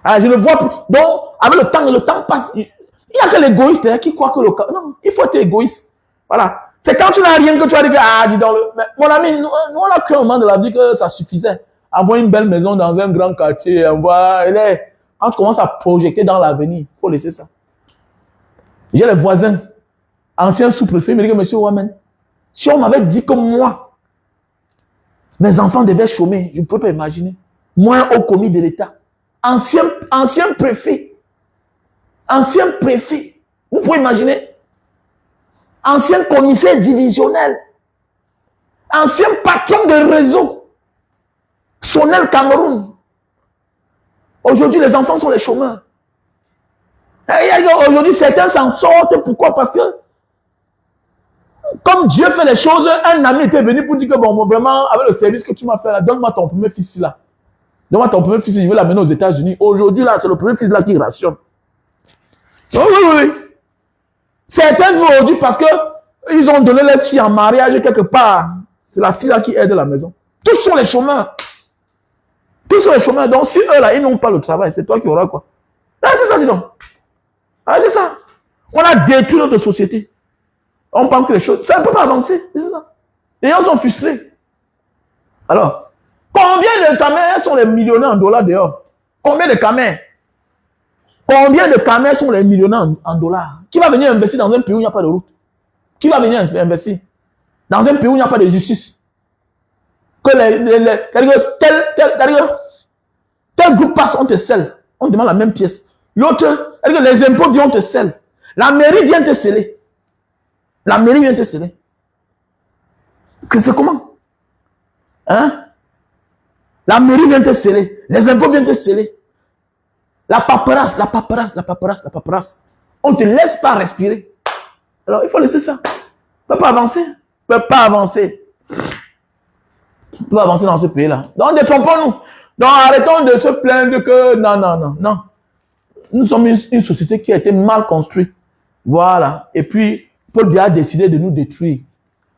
Alors, je ne vois plus. Donc, avec le temps passe. Il n'y a que l'égoïste qui croit que le... Non, il faut être égoïste. Voilà. C'est quand tu n'as rien que tu vas dire, ah, dis donc, mon ami, nous on a cru au moment de la vie que ça suffisait. Avoir une belle maison dans un grand quartier, quand tu commences à projeter dans l'avenir, il faut laisser ça. J'ai les voisins, anciens sous-préfets, ils me disent, monsieur Ouamen, si on m'avait dit que moi, mes enfants devaient chômer, je ne peux pas imaginer. Moi, au commis de l'État, ancien préfet, vous pouvez imaginer, ancien commissaire divisionnel, ancien patron de réseau, Sonel Cameroun. Aujourd'hui, les enfants sont les chômeurs. Aujourd'hui, certains s'en sortent. Pourquoi? Parce que, comme Dieu fait les choses, un ami était venu pour dire que, bon, vraiment, avec le service que tu m'as fait là, donne-moi ton premier fils là. Donne-moi ton premier fils, je veux l'amener aux États-Unis. Aujourd'hui, là, c'est le premier fils là qui rationne. Oui. Certains vont aujourd'hui parce que ils ont donné leur fille en mariage quelque part. C'est la fille là qui aide la maison. Tous sont les chômeurs. Tous sont les chômeurs. Donc, si eux là, ils n'ont pas le travail, c'est toi qui auras quoi? Arrêtez ça, dis donc. Arrêtez ça. On a détruit notre société. On pense que les choses, ça ne peut pas avancer. C'est ça. Les gens sont frustrés. Alors, combien de Camerounais sont les millionnaires en dollars dehors? Combien de Camerounais? Combien de Camerounais sont les millionnaires en dollars? Qui va venir investir dans un pays où il n'y a pas de route? Qui va venir investir dans un pays où il n'y a pas de justice? Que tel groupe passe, on te scelle. On demande la même pièce. L'autre, les impôts viennent, on te scelle. La mairie vient te sceller. La mairie vient te sceller. C'est comment? Hein? La mairie vient te sceller. Les impôts viennent te sceller. La paperasse. On ne te laisse pas respirer. Alors, il faut laisser ça. On ne peut pas avancer. On ne peut pas avancer. On peut avancer dans ce pays-là. Donc, détrompons-nous. Donc, arrêtons de se plaindre que... Non. Nous sommes une société qui a été mal construite. Voilà. Et puis, Paul Biya a décidé de nous détruire.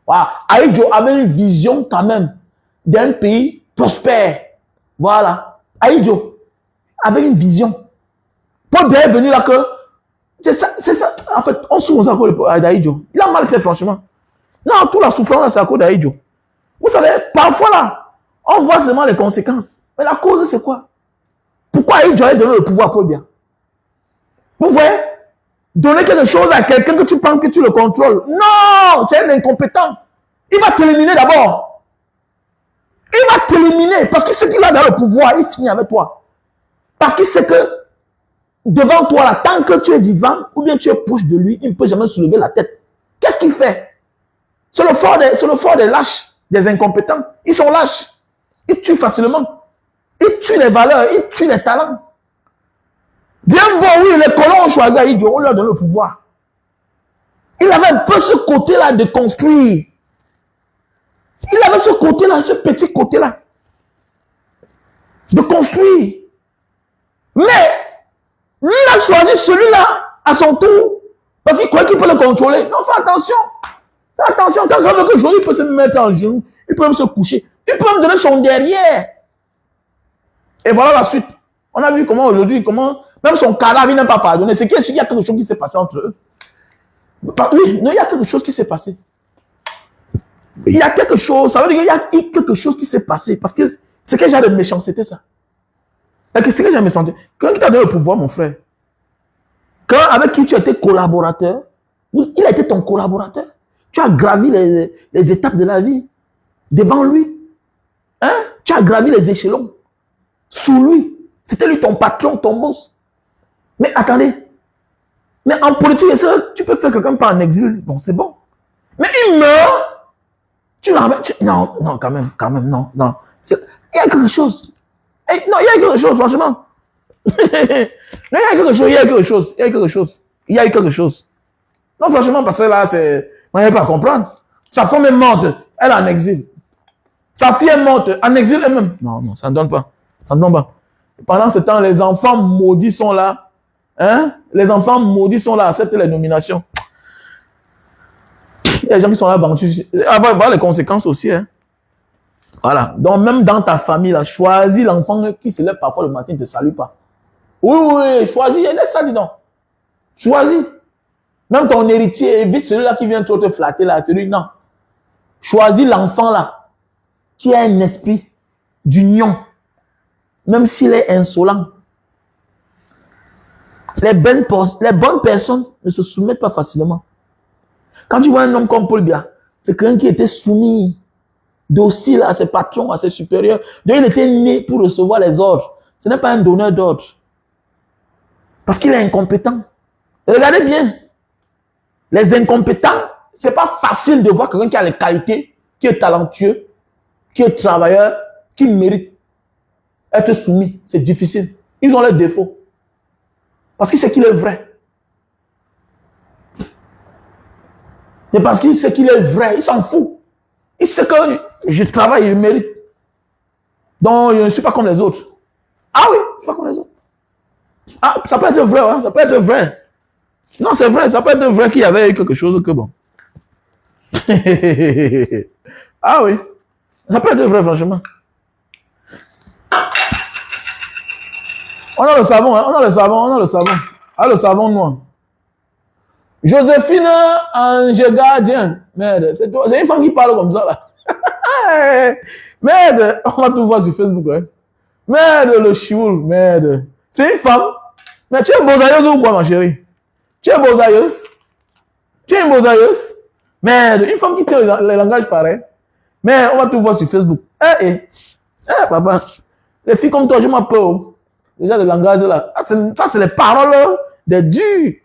Voilà. Ahidjo avait une vision quand même d'un pays prospère. Voilà. Ahidjo avait une vision. Paul Biya est venu là que... C'est ça. En fait, on souffre à cause d'Ahidjo. Il a mal fait, franchement. Non, toute la souffrance, c'est à cause d'Ahidjo. Vous savez, parfois là, on voit seulement les conséquences. Mais la cause, c'est quoi? Pourquoi Ahidjo a donné le pouvoir à Paul Biya? Vous voyez? Donner quelque chose à quelqu'un que tu penses que tu le contrôles. Non! C'est un incompétent. Il va t'éliminer d'abord. Il va t'éliminer parce qu'il sait qu'il a dans le pouvoir. Il finit avec toi. Parce qu'il sait que devant toi, là, tant que tu es vivant ou bien tu es proche de lui, il ne peut jamais soulever la tête. Qu'est-ce qu'il fait? C'est le fort des lâches, des incompétents. Ils sont lâches. Ils tuent facilement. Ils tuent les valeurs, ils tuent les talents. Bien bon, oui, les colons ont choisi Ahidjo, on leur donne le pouvoir. Il avait un peu ce côté-là de construire. Il avait ce côté-là, ce petit côté-là. De construire. Mais, lui, il a choisi celui-là à son tour. Parce qu'il croit qu'il peut le contrôler. Non, fais attention. Fais attention, quand il veut que je il peut se mettre en genou. Il peut même se coucher. Il peut même donner son derrière. Et voilà la suite. On a vu comment aujourd'hui, même son cadavre, il n'a pas pardonné. C'est qu'il y a quelque chose qui s'est passé entre eux. Oui, il y a quelque chose qui s'est passé. Il y a quelque chose, ça veut dire qu'il y a quelque chose qui s'est passé. Parce que c'est quel genre de méchanceté, ça? C'est que j'ai méchanceté. Quelqu'un qui t'a donné le pouvoir, mon frère. Quand avec qui tu étais collaborateur, il a été ton collaborateur. Tu as gravi les étapes de la vie devant lui. Hein? Tu as gravi les échelons sous lui. C'était lui ton patron, ton boss. Mais attendez. Mais en politique, tu peux faire quelqu'un pas en exil. Bon, c'est bon. Mais il meurt. Non, non, quand même, non, non. Il y a quelque chose. Non, il y a quelque chose, franchement. Non, il y a quelque chose, il y a quelque chose, il y a quelque chose. Il y a eu quelque chose. Non, franchement, parce que là, c'est... Moi, je ne vais pas comprendre. Sa femme est morte, elle est en exil. Sa fille est morte, en exil elle-même. Non, non, ça ne donne pas. Ça ne donne pas. Pendant ce temps, les enfants maudits sont là. Hein? Les enfants maudits sont là, acceptent les nominations. Il y a des gens qui sont là, avoir les conséquences aussi. Hein? Voilà. Donc, même dans ta famille, là, choisis l'enfant qui se lève parfois le matin, ne te salue pas. Oui, oui, choisis, laisse ça, dis donc. Choisis. Même ton héritier, évite celui-là qui vient trop te flatter, là, celui, non. Choisis l'enfant, là, qui a un esprit d'union, même s'il est insolent. Les bonnes personnes ne se soumettent pas facilement. Quand tu vois un homme comme Paul Biya, c'est quelqu'un qui était soumis, docile à ses patrons, à ses supérieurs. Donc il était né pour recevoir les ordres. Ce n'est pas un donneur d'ordre. Parce qu'il est incompétent. Et regardez bien. Les incompétents, ce n'est pas facile de voir quelqu'un qui a les qualités, qui est talentueux, qui est travailleur, qui mérite être soumis. C'est difficile. Ils ont leurs défauts. Parce qu'il sait qu'il est vrai. Et parce qu'il sait qu'il est vrai, il s'en fout. Il sait que je travaille, je mérite. Donc, je ne suis pas comme les autres. Ah oui, je ne suis pas comme les autres. Ah, ça peut être vrai, hein, ça peut être vrai. Non, c'est vrai, ça peut être vrai qu'il y avait quelque chose que bon. Ah oui, ça peut être vrai, franchement. On a le savon, hein, on a le savon, on a le savon. Ah, le savon noir. Joséphine Ange Gardien. Merde, c'est une femme qui parle comme ça, là. Merde, on va tout voir sur Facebook, hein. Merde, le chioul, merde. C'est une femme. Mais tu es bosailleuse ou quoi, ma chérie? Tu es bosailleuse? Tu es une bosailleuse? Merde, une femme qui tient le langage pareil. Mais on va tout voir sur Facebook. Papa. Les filles comme toi, je m'en peur. Déjà, le langage là. Ça, c'est les paroles des durs.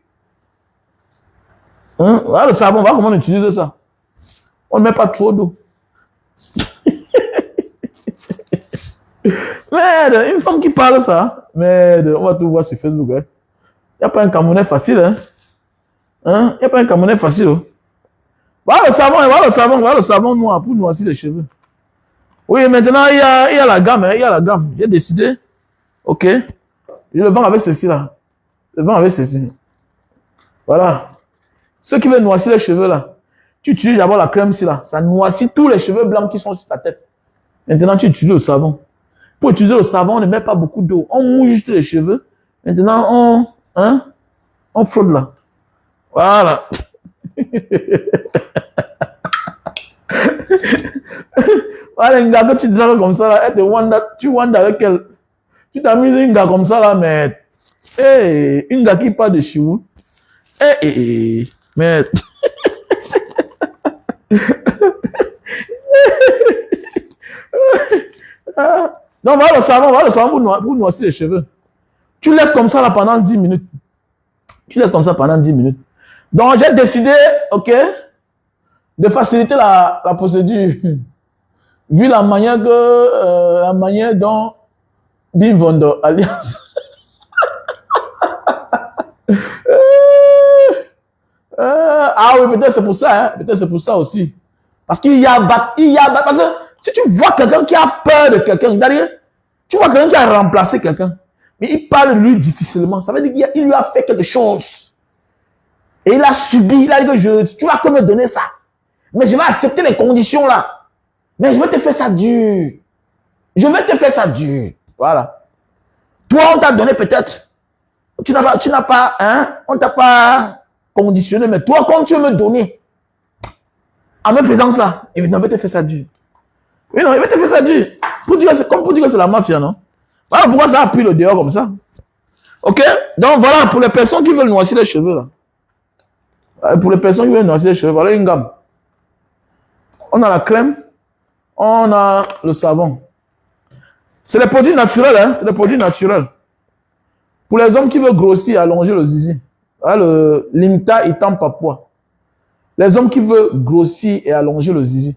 Hein? Voilà le savon, voilà comment on utilise ça. On ne met pas trop d'eau. Merde, une femme qui parle ça. Merde, on va tout voir sur Facebook. Il n'y a pas un Camerounais facile. Il n'y a pas un Camerounais facile. Voilà le savon noir pour noircir les cheveux. Oui, maintenant, il y a la gamme. Il y a la gamme. J'ai décidé. Ok. Je le vends avec ceci là. Je le vends avec ceci. Voilà. Ceux qui veulent noircir les cheveux là, tu utilises d'abord la crème ici là. Ça noircit tous les cheveux blancs qui sont sur ta tête. Maintenant, tu utilises le savon. Pour utiliser le savon, on ne met pas beaucoup d'eau. On mouille juste les cheveux. Maintenant, on frotte là. Voilà. Voilà, une gars que tu dragues comme ça là, elle te wanda, tu wandes avec elle. Tu t'amuses une gars comme ça là, mais une gars qui parle de chioul. Mais donc voilà le savon pour noircir les cheveux. Tu laisses comme ça là pendant 10 minutes. Tu laisses comme ça pendant 10 minutes. Donc j'ai décidé, ok, de faciliter la procédure. Vu la manière dont Bimvondo Alliance. Ah oui, peut-être c'est pour ça, hein? Peut-être c'est pour ça aussi. Parce qu'il y a parce que si tu vois quelqu'un qui a peur de quelqu'un, c'est-à-dire, tu vois quelqu'un qui a remplacé quelqu'un, mais il parle de lui difficilement, ça veut dire qu'il lui a fait quelque chose. Et il a subi, il a dit que tu vas que me donner ça. Mais je vais accepter les conditions là. Mais je vais te faire ça dur. Je vais te faire ça dur. Voilà. Toi, on t'a donné peut-être. Tu n'as pas, hein, on t'a pas conditionné, mais toi, quand tu veux me donner, En me faisant ça, il va te faire ça dur. Oui, non, il va te faire ça dur. Comme pour dire que c'est la mafia, non? Voilà pourquoi ça a pris le dehors comme ça. Ok? Donc voilà, pour les personnes qui veulent noircir les cheveux, là. Pour les personnes qui veulent noircir les cheveux, voilà une gamme. On a la crème, on a le savon. C'est des produits naturels, hein? C'est des produits naturels. Pour les hommes qui veulent grossir, allonger le zizi. Voilà le Limta Itam Papua. Les hommes qui veulent grossir et allonger le zizi.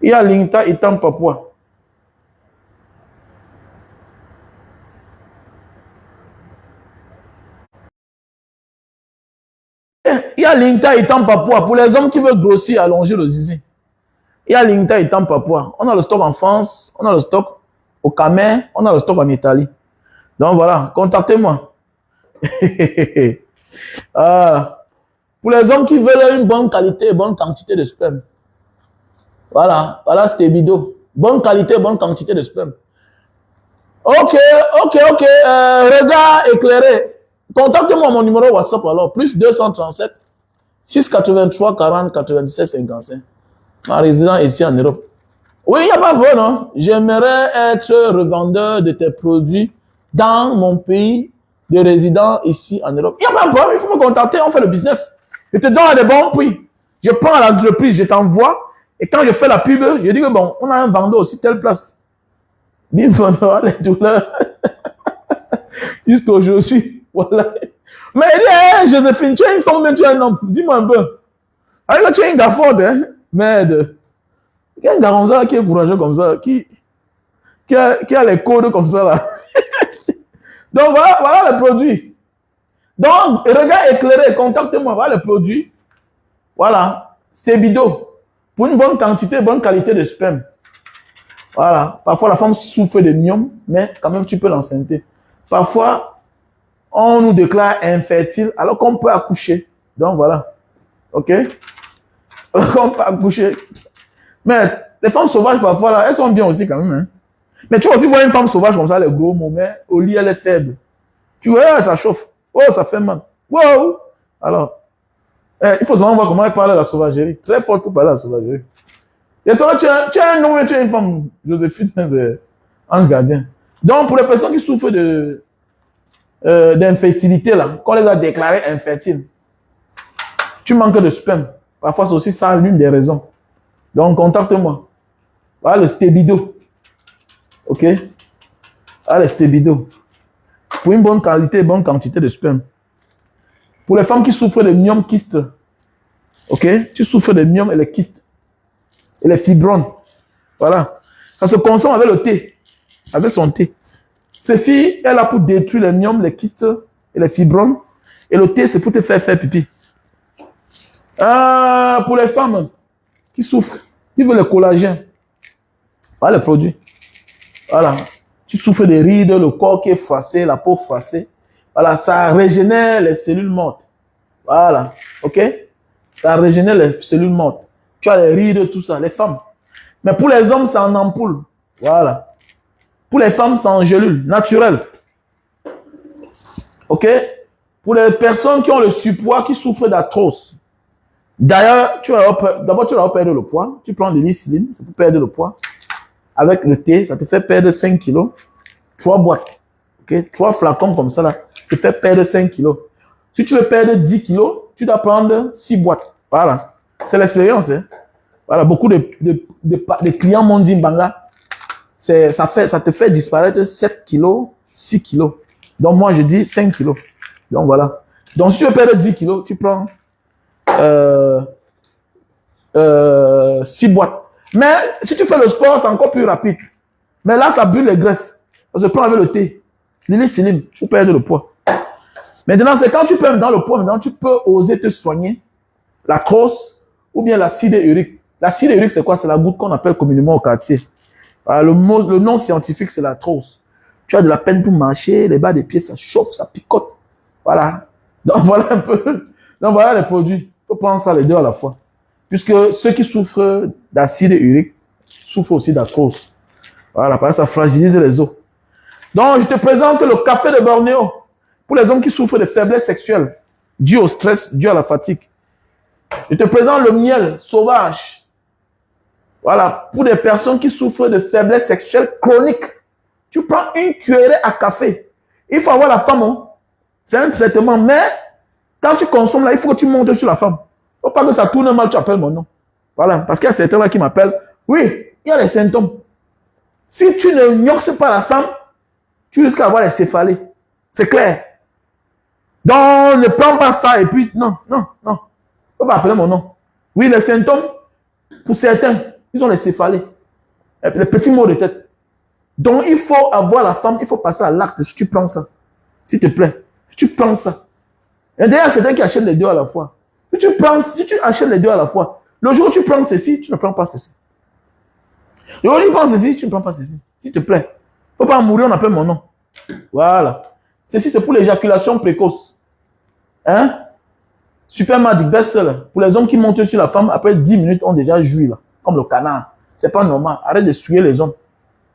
Il y a Limta Itam Papua. Il y a Limta Itam Papua. Pour les hommes qui veulent grossir et allonger le zizi. Il y a Limta Itam Papua. On a le stock en France, on a le stock au Cameroun, on a le stock en Italie. Donc voilà, contactez-moi. Pour les hommes qui veulent une bonne qualité et bonne quantité de sperme. Voilà, voilà Stebido. Bonne qualité, bonne quantité de sperme. Ok. Regard éclairé. Contactez-moi mon numéro WhatsApp alors. Plus 237 683 40 97 55. Ma résidence ici en Europe. Oui, il n'y a pas de problème, non? J'aimerais être revendeur de tes produits dans mon pays de résidence ici en Europe. Il n'y a pas de problème, il faut me contacter, on fait le business. Je te donne à des bons prix. Je prends l'entreprise, je t'envoie. Et quand je fais la pub, je dis que bon, on a un vendeur aussi telle place. Bim, les douleurs. Jusqu'à aujourd'hui. Voilà. Mais hey, Joséphine, tu es une femme, mais tu es un homme. Dis-moi un peu. Alors, tu es une gafforde, hein? Merde. Il y a un gars comme ça qui est courageux comme ça, qui a les codes comme ça là. Donc voilà le produit. Donc, regard éclairé, contactez-moi, voilà le produit. Voilà, Stebido. Pour une bonne quantité, bonne qualité de sperme. Voilà. Parfois, la femme souffre de myome, mais quand même, tu peux l'enceinte. Parfois, on nous déclare infertile alors qu'on peut accoucher. Donc, voilà. OK? Alors qu'on peut accoucher. Mais les femmes sauvages, parfois, là, elles sont bien aussi quand même. Hein? Mais tu vas aussi voir une femme sauvage comme ça, les gros mots, mais au lit, elle est faible. Tu vois, ça chauffe. Oh, ça fait mal. Wow! Alors, il faut seulement voir comment elle parle de la sauvagerie. Très forte pour parler de la sauvagerie. Et toi, tu as un homme et tu as une femme. Joséphine, c'est un gardien. Donc, pour les personnes qui souffrent d'infertilité, là, qu'on les a déclarées infertiles, tu manques de sperme. Parfois, c'est aussi ça l'une des raisons. Donc, contacte-moi. Voilà le Stebido. OK? Voilà le Stebido. Pour une bonne qualité, bonne quantité de sperme. Pour les femmes qui souffrent de myome kyste. OK? Tu souffres de myome et les kystes. Et les fibromes. Voilà. Ça se consomme avec le thé. Avec son thé. Ceci est là pour détruire les myomes, les kystes et les fibromes. Et le thé, c'est pour te faire pipi. Pour les femmes qui souffrent, qui veulent le collagène. Voilà le produit. Voilà. Tu souffres des rides, le corps qui est froissé, la peau froissée. Voilà, ça régénère les cellules mortes. Voilà. OK? Ça régénère les cellules mortes. Tu as les rides, tout ça, les femmes. Mais pour les hommes, c'est en ampoule. Voilà. Pour les femmes, c'est en gélule, naturelle. OK? Pour les personnes qui ont le surpoids, qui souffrent d'arthrose. D'ailleurs, d'abord, tu vas perdre le poids. Tu prends de l'insuline, c'est pour perdre le poids. Avec le thé, ça te fait perdre 5 kilos. 3 boîtes. OK? 3 flacons comme ça, là. Ça te fait perdre 5 kilos. Si tu veux perdre 10 kilos, tu dois prendre 6 boîtes. Voilà. C'est l'expérience. Hein? Voilà. Beaucoup de clients m'ont dit, Banga, ça te fait disparaître 7 kilos, 6 kilos. Donc, moi, je dis 5 kilos. Donc, voilà. Donc, si tu veux perdre 10 kilos, tu prends 6 boîtes. Mais si tu fais le sport, c'est encore plus rapide. Mais là, ça brûle les graisses. Ça se prend avec le thé. L'hélicilime pour perdre le poids. Maintenant, c'est quand tu perds dans le poids, maintenant, tu peux oser te soigner la crosse ou bien l'acide urique. L'acide urique, c'est quoi? C'est la goutte qu'on appelle communément au quartier. Alors, le nom scientifique, c'est l'arthrose. Tu as de la peine pour marcher, les bas des pieds, ça chauffe, ça picote. Voilà. Donc, voilà un peu. Donc, voilà les produits. Il faut prendre ça les deux à la fois. Puisque ceux qui souffrent d'acide urique souffrent aussi d'arthrose. Voilà, parce que ça fragilise les os. Donc, je te présente le café de Bornéo pour les hommes qui souffrent de faiblesse sexuelle due au stress, due à la fatigue. Je te présente le miel sauvage. Voilà, pour des personnes qui souffrent de faiblesse sexuelle chronique. Tu prends une cuillerée à café. Il faut avoir la femme. Hein. C'est un traitement, mais quand tu consommes là, il faut que tu montes sur la femme. Il ne faut pas que ça tourne mal, tu appelles mon nom. Voilà, parce qu'il y a certains là qui m'appellent. Oui, il y a les symptômes. Si tu ne gnoxes pas la femme, tu risques d'avoir les céphalées. C'est clair. Donc, ne prends pas ça et puis, non. Il ne faut pas appeler mon nom. Oui, les symptômes, pour certains, ils ont les céphalées. Les petits maux de tête. Donc, il faut avoir la femme, il faut passer à l'acte si tu prends ça. S'il te plaît, tu prends ça. Et d'ailleurs, certains qui achètent les deux à la fois. Si tu achètes les deux à la fois, le jour où tu prends ceci, tu ne prends pas ceci. Le jour où tu prends ceci, tu ne prends pas ceci. S'il te plaît. Il ne faut pas mourir, on appelle mon nom. Voilà. Ceci, c'est pour l'éjaculation précoce. Hein? Super Magic best-seller. Pour les hommes qui montent sur la femme, après 10 minutes, ont déjà joui, là. Comme le canard. C'est pas normal. Arrête de suer les hommes.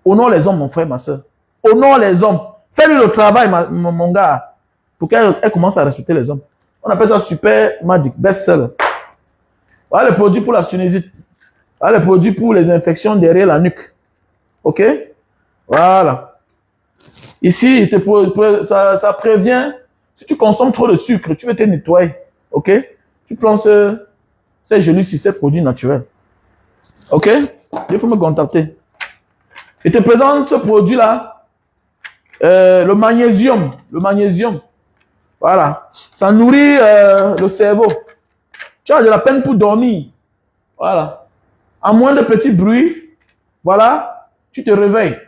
Honore les hommes, mon frère, ma soeur. Honore les hommes. Fais-lui le travail, mon gars. Pour qu'elle commence à respecter les hommes. On appelle ça Super Magic best-seller. Voilà le produit pour la sinusite. Voilà le produit pour les infections derrière la nuque. OK? Voilà. Ici, ça prévient. Si tu consommes trop de sucre, tu veux te nettoyer. OK? Tu prends ces gelées sur ces produits naturels. OK? Il faut me contacter. Je te présente ce produit-là. Le magnésium. Le magnésium. Voilà. Ça nourrit le cerveau. Tu as de la peine pour dormir. Voilà. À moins de petits bruits, voilà, tu te réveilles.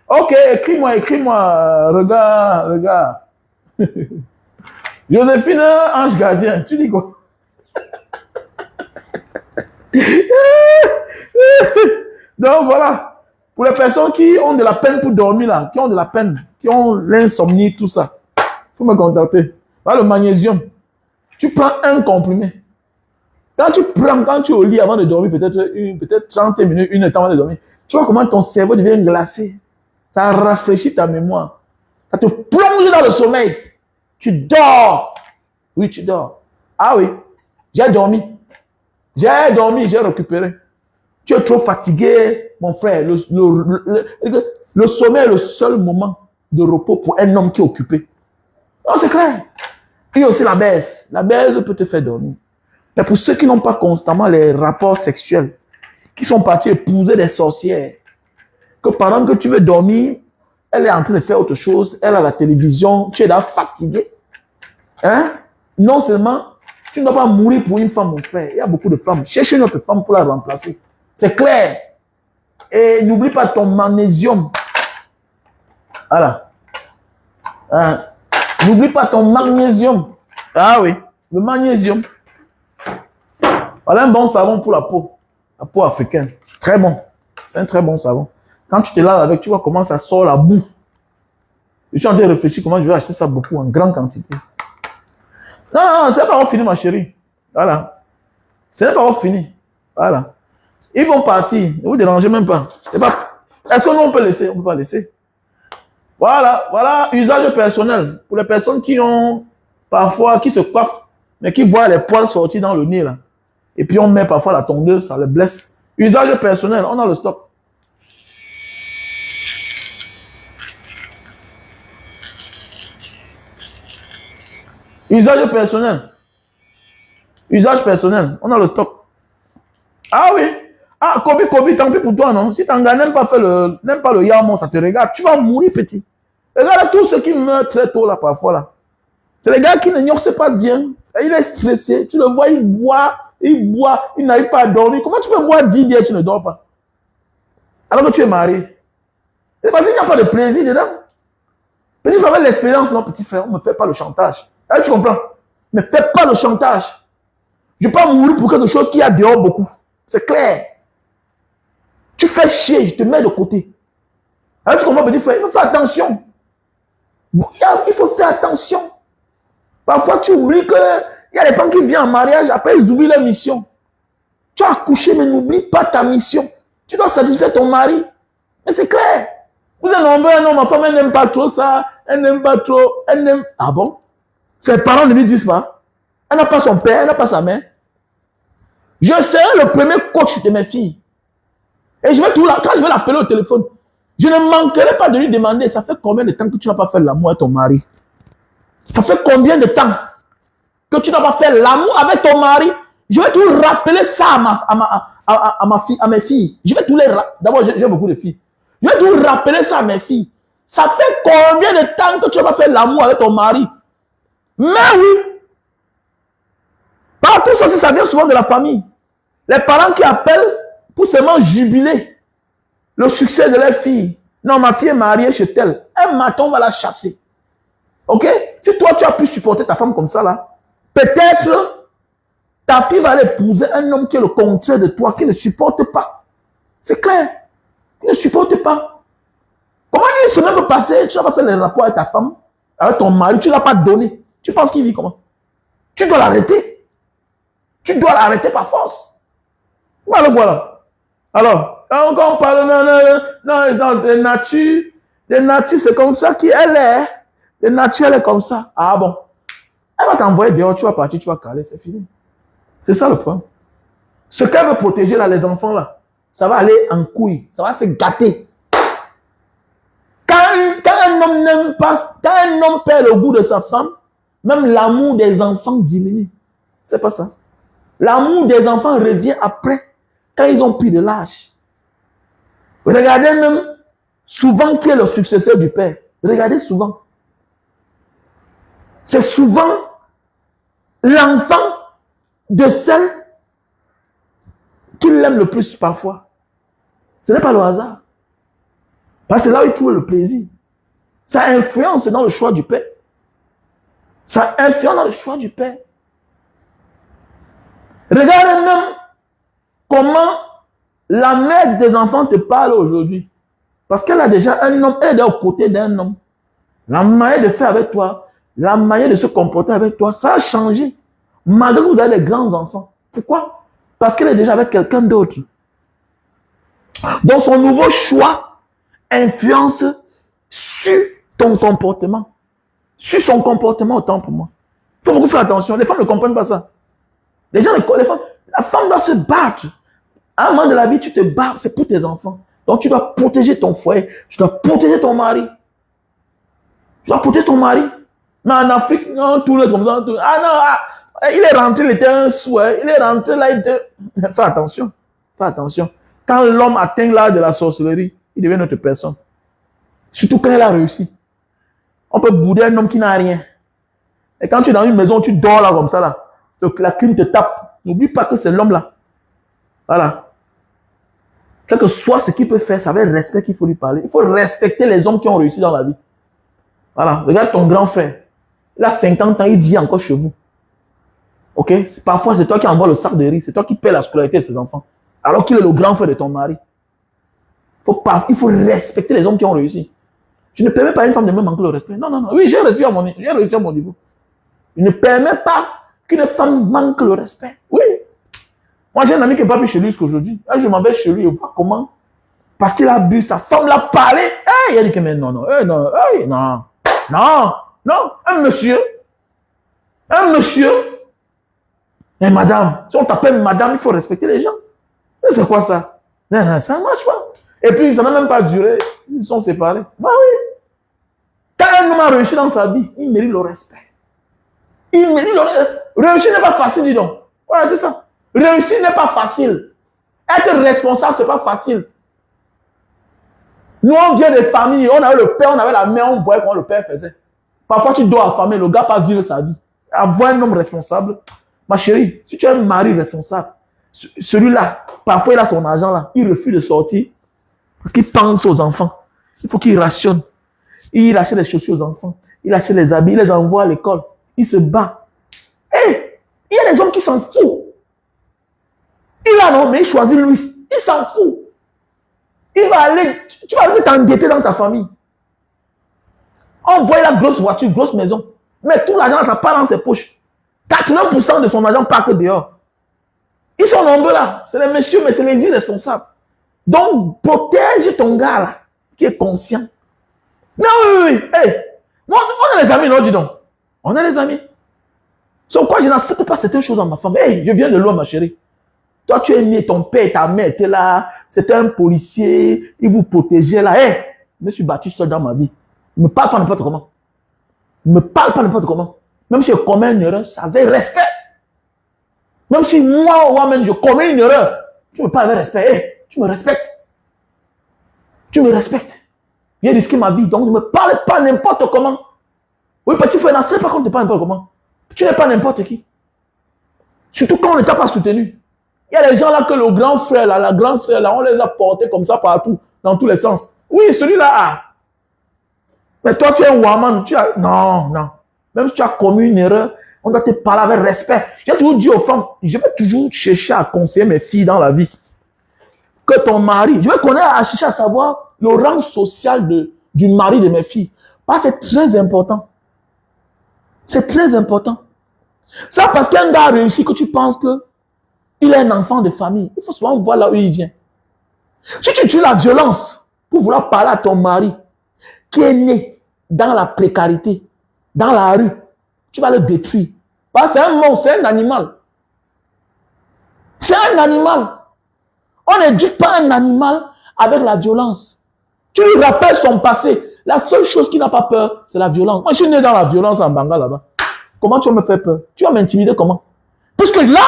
Ok, écris-moi. Regarde. Joséphine, ange gardien, tu dis quoi? Donc voilà, pour les personnes qui ont de la peine pour dormir là, qui ont de la peine, qui ont l'insomnie, tout ça, il faut me contacter. Voilà le magnésium. Tu prends un comprimé. Quand tu es au lit avant de dormir, peut-être 30 minutes, une heure avant de dormir, tu vois comment ton cerveau devient glacé. Ça rafraîchit ta mémoire. Ça te plonge dans le sommeil. Tu dors. Oui, tu dors. Ah oui, j'ai dormi. J'ai récupéré. Tu es trop fatigué, mon frère. Le sommeil est le seul moment de repos pour un homme qui est occupé. Non, c'est clair. Il y a aussi la baisse. La baisse peut te faire dormir. Mais pour ceux qui n'ont pas constamment les rapports sexuels, qui sont partis épouser des sorcières, que pendant que tu veux dormir, elle est en train de faire autre chose, elle a la télévision, tu es là fatigué. Hein? Non seulement, tu ne dois pas mourir pour une femme, mon frère. Il y a beaucoup de femmes. Cherche une autre femme pour la remplacer. C'est clair. Et n'oublie pas ton magnésium. Voilà. Hein? N'oublie pas ton magnésium. Ah oui, le magnésium. Voilà un bon savon pour la peau africaine. Très bon. C'est un très bon savon. Quand tu te laves avec, tu vois comment ça sort la boue. Je suis en train de réfléchir comment je vais acheter ça beaucoup en grande quantité. Non, c'est pas encore fini, ma chérie. Voilà. C'est pas encore fini. Voilà. Ils vont partir. Ne vous dérangez même pas. Est-ce que nous on peut laisser? On ne peut pas laisser. Voilà, usage personnel. Pour les personnes qui ont parfois, qui se coiffent, mais qui voient les poils sortir dans le nez là. Et puis on met parfois la tondeuse, ça les blesse. Usage personnel, on a le stock. Usage personnel. Usage personnel, on a le stock. Ah oui. Ah, Kobe, tant pis pour toi, non? Si Tanga n'aime pas le yamon, ça te regarde, tu vas mourir petit. Regarde tous ceux qui meurent très tôt là, parfois là. C'est les gars qui ne gnoxent pas bien. Il est stressé, tu le vois, il boit, il n'arrive pas à dormir. Comment tu peux boire 10 bières et tu ne dors pas? Alors que tu es marié. C'est parce qu'il n'y a pas de plaisir dedans. Petit frère, avec l'expérience, non, petit frère, on ne me fait pas le chantage. Là, tu comprends? Ne fais pas le chantage. Je ne peux pas mourir pour quelque chose qui a dehors beaucoup. C'est clair. Tu fais chier, je te mets de côté. Alors tu comprends, petit frère, il faut faire attention. Il faut faire attention. Parfois, tu oublies qu'il y a des femmes qui viennent en mariage, après ils oublient leur mission. Tu as accouché, mais n'oublie pas ta mission. Tu dois satisfaire ton mari. Mais c'est clair. Vous êtes nombreux, non, ma femme, elle n'aime pas trop ça. Elle n'aime pas trop. Elle n'aime. Ah bon? Ses parents ne lui disent pas. Elle n'a pas son père, elle n'a pas sa mère. Je serai le premier coach de mes filles. Et je vais tout là, quand je vais l'appeler au téléphone, je ne manquerai pas de lui demander, ça fait combien de temps que tu n'as pas fait l'amour avec ton mari? Ça fait combien de temps que tu n'as pas fait l'amour avec ton mari? Je vais tout rappeler ça à mes filles. Je vais tout les rappeler. D'abord, j'ai beaucoup de filles. Je vais tout rappeler ça à mes filles. Ça fait combien de temps que tu n'as pas fait l'amour avec ton mari? Mais oui. Tout ça, ça vient souvent de la famille. Les parents qui appellent pour seulement jubiler le succès de leur fille. Non, ma fille est mariée chez tel. Un matin, on va la chasser. Ok? Si toi, tu as pu supporter ta femme comme ça, là, peut-être ta fille va aller épouser un homme qui est le contraire de toi, qui ne supporte pas. C'est clair. Il ne supporte pas. Comment une semaine peut passer, tu n'as pas fait les rapports avec ta femme, avec ton mari, tu ne l'as pas donné. Tu penses qu'il vit comment? Tu dois l'arrêter. Tu dois l'arrêter par force. Voilà. Alors, quand on parle de nature, c'est comme ça qu'elle est. De nature, elle est comme ça. Ah bon. Elle va t'envoyer dehors, tu vas partir, tu vas caler, c'est fini. C'est ça le problème. Ce qu'elle veut protéger là, les enfants là, ça va aller en couille, ça va se gâter. Quand un homme n'aime pas, quand un homme perd le goût de sa femme, même l'amour des enfants diminue. C'est pas ça. L'amour des enfants revient après, quand ils ont pris de l'âge. Regardez même souvent qui est le successeur du père. Regardez souvent. C'est souvent l'enfant de celle qui l'aime le plus parfois. Ce n'est pas le hasard. Parce que c'est là où il trouve le plaisir. Ça influence dans le choix du père. Ça influence dans le choix du père. Regarde même comment la mère des enfants te parle aujourd'hui. Parce qu'elle a déjà un homme, elle est aux côtés d'un homme. La manière de faire avec toi, la manière de se comporter avec toi, ça a changé. Malgré que vous avez des grands enfants. Pourquoi? Parce qu'elle est déjà avec quelqu'un d'autre. Donc son nouveau choix influence sur ton comportement. Sur son comportement autant pour moi. Il faut beaucoup faire attention. Les femmes ne comprennent pas ça. Les femmes, la femme doit se battre. À un moment de la vie, tu te bats, c'est pour tes enfants. Donc tu dois protéger ton foyer, tu dois protéger ton mari. Tu dois protéger ton mari. Mais en Afrique, non, tout le comme ça. Il est rentré, il était un souhait. Il est rentré là, il était... Fais attention. Fais attention. Quand l'homme atteint l'âge de la sorcellerie, il devient notre personne. Surtout quand il a réussi. On peut bouder un homme qui n'a rien. Et quand tu es dans une maison, tu dors là comme ça là. La clim te tape. N'oublie pas que c'est l'homme là. Voilà. Quel que soit ce qu'il peut faire, c'est avec respect qu'il faut lui parler. Il faut respecter les hommes qui ont réussi dans la vie. Voilà. Regarde ton grand frère. Il a 50 ans, il vit encore chez vous. Ok? Parfois, c'est toi qui envoies le sac de riz. C'est toi qui paies la scolarité de ses enfants. Alors qu'il est le grand frère de ton mari. Il faut respecter les hommes qui ont réussi. Je ne permets pas à une femme de me manquer le respect. Non. Oui, j'ai réussi à mon niveau. Je ne permets pas qu'une femme manque le respect. Oui. Moi, j'ai un ami qui n'est pas venu chez lui jusqu'aujourd'hui. Là, je m'en vais chez lui et vois comment. Parce qu'il a bu, sa femme l'a parlé. Hey, il a dit que mais non. Un monsieur. Mais madame, si on t'appelle madame, il faut respecter les gens. C'est quoi ça? Non, ça ne marche pas. Et puis, ça n'a même pas duré. Ils sont séparés. Bah oui. Quand un homme a réussi dans sa vie, il mérite le respect. Il mérite le respect. Réussir n'est pas facile, dis donc. Voilà, c'est ça. Réussir n'est pas facile. Être responsable, ce n'est pas facile. Nous, on vient des familles, on avait le père, on avait la mère, on voyait comment le père faisait. Parfois, tu dois affamer, le gars pas vivre sa vie. Avoir un homme responsable. Ma chérie, si tu as un mari responsable, celui-là, parfois il a son argent là, il refuse de sortir parce qu'il pense aux enfants. Il faut qu'il rationne. Il achète les chaussures aux enfants, il achète les habits, il les envoie à l'école, il se bat. Hey, il y a des hommes qui s'en foutent. Il a non, mais il choisit lui. Il s'en fout. Il va aller, tu vas aller t'endetter dans ta famille. On voit la grosse voiture, grosse maison, mais tout l'argent, ça part dans ses poches. 80% de son argent part dehors. Ils sont nombreux là. C'est les messieurs, mais c'est les irresponsables. Donc, protège ton gars là, qui est conscient. Non, oui. Hey, on est les amis, non, dis donc. On est les amis. C'est pourquoi je n'accepte pas certaines choses en ma femme. Hey, je viens de loin, ma chérie. Toi, tu es né, ton père et ta mère étaient là. C'était un policier. Il vous protégeait là. Hey, je me suis battu seul dans ma vie. Ne me parle pas n'importe comment. Ne me parle pas n'importe comment. Même si je commets une erreur, ça avait respect. Même si moi-même, je commets une erreur, tu me parles avec respect. Hey, tu me respectes. Tu me respectes. J'ai risqué ma vie, donc ne me parle pas n'importe comment. Oui, petit frère, n'accepte pas qu'on te parle n'importe comment. Tu n'es pas n'importe qui. Surtout quand on ne t'a pas soutenu. Il y a des gens là que le grand frère, là, la grande sœur, là, on les a portés comme ça partout, dans tous les sens. Oui, celui-là, ah. Mais toi, tu es un woman. Non, non. Même si tu as commis une erreur, on doit te parler avec respect. J'ai toujours dit aux femmes, je vais toujours chercher à conseiller mes filles dans la vie. Que ton mari, je vais connaître à chercher à savoir le rang social du mari de mes filles. Parce que c'est très important. C'est très important. Ça, parce qu'un gars a réussi, que tu penses qu'il est un enfant de famille. Il faut souvent voir là où il vient. Si tu utilises la violence pour vouloir parler à ton mari, qui est né dans la précarité, dans la rue, tu vas le détruire. Parce que c'est un monstre, c'est un animal. C'est un animal. On n'éduque pas un animal avec la violence. Tu lui rappelles son passé. La seule chose qui n'a pas peur, c'est la violence. Moi, je suis né dans la violence en Banga là-bas. Comment tu vas me faire peur? Tu vas m'intimider comment? Parce que là,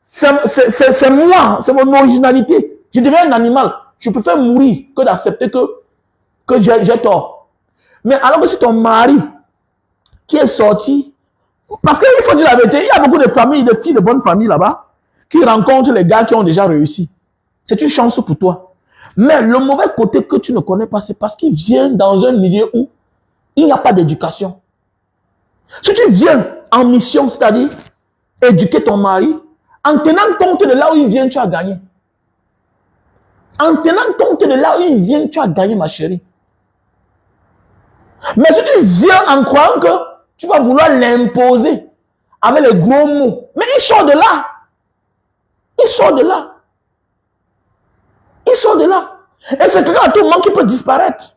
c'est moi, c'est mon originalité. Je deviens un animal. Je préfère mourir que d'accepter que j'ai tort. Mais alors que c'est ton mari qui est sorti, parce qu'il faut dire la vérité, il y a beaucoup de familles, de filles de bonne famille là-bas, qui rencontrent les gars qui ont déjà réussi. C'est une chance pour toi. Mais le mauvais côté que tu ne connais pas, c'est parce qu'il vient dans un milieu où il n'y a pas d'éducation. Si tu viens en mission, c'est-à-dire éduquer ton mari, en tenant compte de là où il vient, tu as gagné. En tenant compte de là où il vient, tu as gagné, ma chérie. Mais si tu viens en croyant que tu vas vouloir l'imposer avec les gros mots, mais il sort de là. Il sort de là. Il sort de là. Et c'est quelqu'un à tout moment qui peut disparaître.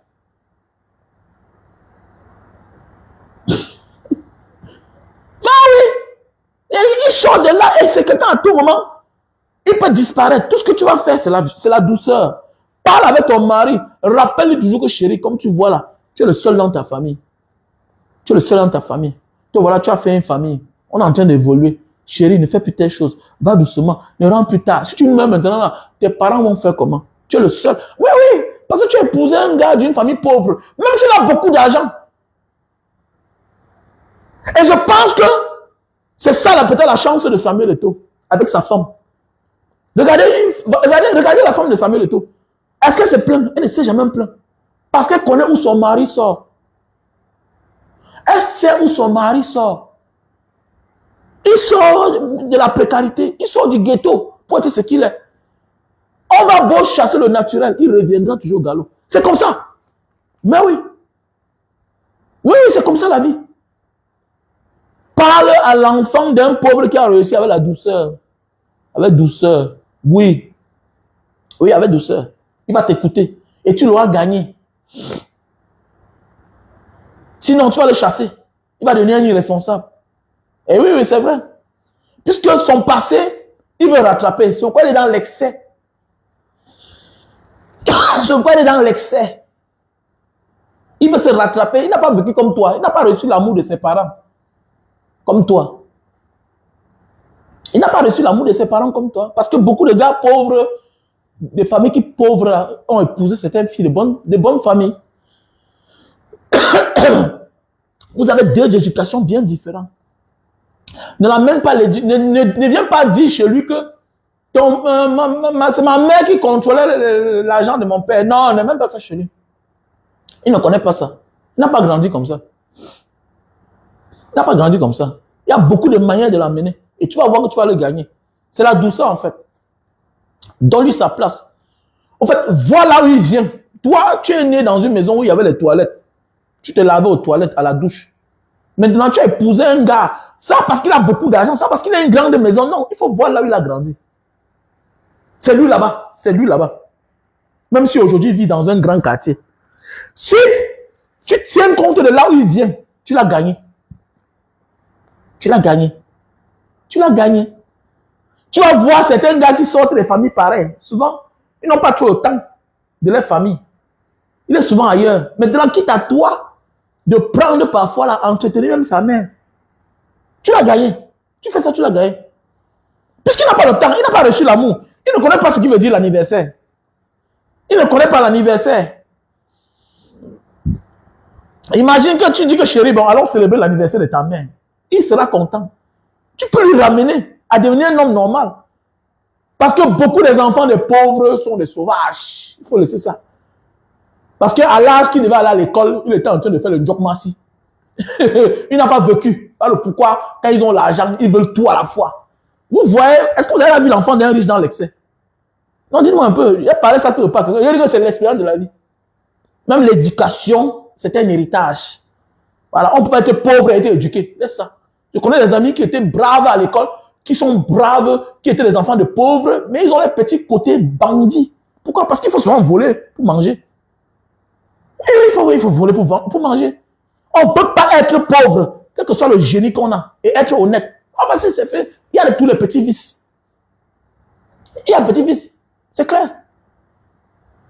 Ah oui. Il sort de là et c'est quelqu'un à tout moment. Il peut disparaître. Tout ce que tu vas faire, c'est la douceur. Parle avec ton mari. Rappelle-lui toujours que chérie, comme tu vois là, tu es le seul dans ta famille. Tu es le seul dans ta famille. Tu voilà, tu as fait une famille. On est en train d'évoluer. Chérie, ne fais plus telle chose. Va doucement. Ne rentre plus tard. Si tu meurs maintenant là, tes parents vont faire comment? Tu es le seul. Oui, oui. Parce que tu as épousé un gars d'une famille pauvre. Même s'il a beaucoup d'argent. Et je pense que c'est ça peut-être la chance de Samuel Eto'o avec sa femme. Regardez la femme de Samuel Eto'o. Est-ce qu'elle se plaint? Elle ne s'est jamais plaint. Parce qu'elle connaît où son mari sort. Elle sait où son mari sort. Il sort de la précarité. Il sort du ghetto pour être ce qu'il est. On va beau chasser le naturel. Il reviendra toujours au galop. C'est comme ça. Mais oui. Oui, c'est comme ça la vie. Parle à l'enfant d'un pauvre qui a réussi avec la douceur. Avec douceur. Oui. Oui, avec douceur. Il va t'écouter. Et tu l'auras gagné. Sinon, tu vas le chasser. Il va devenir un irresponsable. Et oui, oui, c'est vrai. Puisque son passé, il veut rattraper. C'est pourquoi il est dans l'excès. C'est pourquoi il est dans l'excès. Il veut se rattraper. Il n'a pas vécu comme toi. Il n'a pas reçu l'amour de ses parents. Comme toi. Il n'a pas reçu l'amour de ses parents comme toi. Parce que beaucoup de gars pauvres, des familles qui pauvres ont épousé certaines filles de bonnes familles. Vous avez deux éducations bien différentes. Ne l'amène pas, ne viens pas dire chez lui que c'est ma mère qui contrôlait l'argent de mon père. Non, ne même pas ça chez lui. Il ne connaît pas ça. Il n'a pas grandi comme ça. Il n'a pas grandi comme ça. Il y a beaucoup de manières de l'amener. Et tu vas voir que tu vas le gagner. C'est la douceur en fait. Donne-lui sa place. En fait, vois là où il vient. Toi, tu es né dans une maison où il y avait les toilettes. Tu te lavais aux toilettes, à la douche. Maintenant, tu as épousé un gars. Ça parce qu'il a beaucoup d'argent. Ça parce qu'il a une grande maison. Non, il faut voir là où il a grandi. C'est lui là-bas. C'est lui là-bas. Même si aujourd'hui il vit dans un grand quartier. Si tu tiens compte de là où il vient, tu l'as gagné. Tu l'as gagné. Tu l'as gagné. Tu vas voir certains gars qui sortent des familles pareilles. Souvent, ils n'ont pas trop le temps de leur famille. Il est souvent ailleurs. Maintenant, quitte à toi de prendre parfois là, entretenir même sa mère. Tu l'as gagné. Tu fais ça, tu l'as gagné. Puisqu'il n'a pas le temps, il n'a pas reçu l'amour. Il ne connaît pas ce qui veut dire l'anniversaire. Il ne connaît pas l'anniversaire. Imagine que tu dis que chérie, bon, allons célébrer l'anniversaire de ta mère. Il sera content. Tu peux lui ramener à devenir un homme normal. Parce que beaucoup des enfants des pauvres sont des sauvages. Il faut laisser ça. Parce qu'à l'âge qu'il devait aller à l'école, il était en train de faire le job massi. Il n'a pas vécu. Pas le pourquoi, quand ils ont l'argent, ils veulent tout à la fois. Vous voyez, est-ce que vous avez vu l'enfant d'un riche dans l'excès? Non, dites-moi un peu. Il a parlé ça que pas. Il dit que c'est l'expérience de la vie. Même l'éducation, c'est un héritage. Voilà, on ne peut pas être pauvre et être éduqué. Laisse ça. Je connais des amis qui étaient braves à l'école, qui sont braves, qui étaient des enfants de pauvres, mais ils ont les petits côtés bandits. Pourquoi? Parce qu'il faut souvent voler pour manger. Et il faut voler pour manger. On ne peut pas être pauvre, quel que soit le génie qu'on a, et être honnête. Ah, parce que c'est fait. Il y a tous les petits vices. Il y a les petits vices. C'est clair.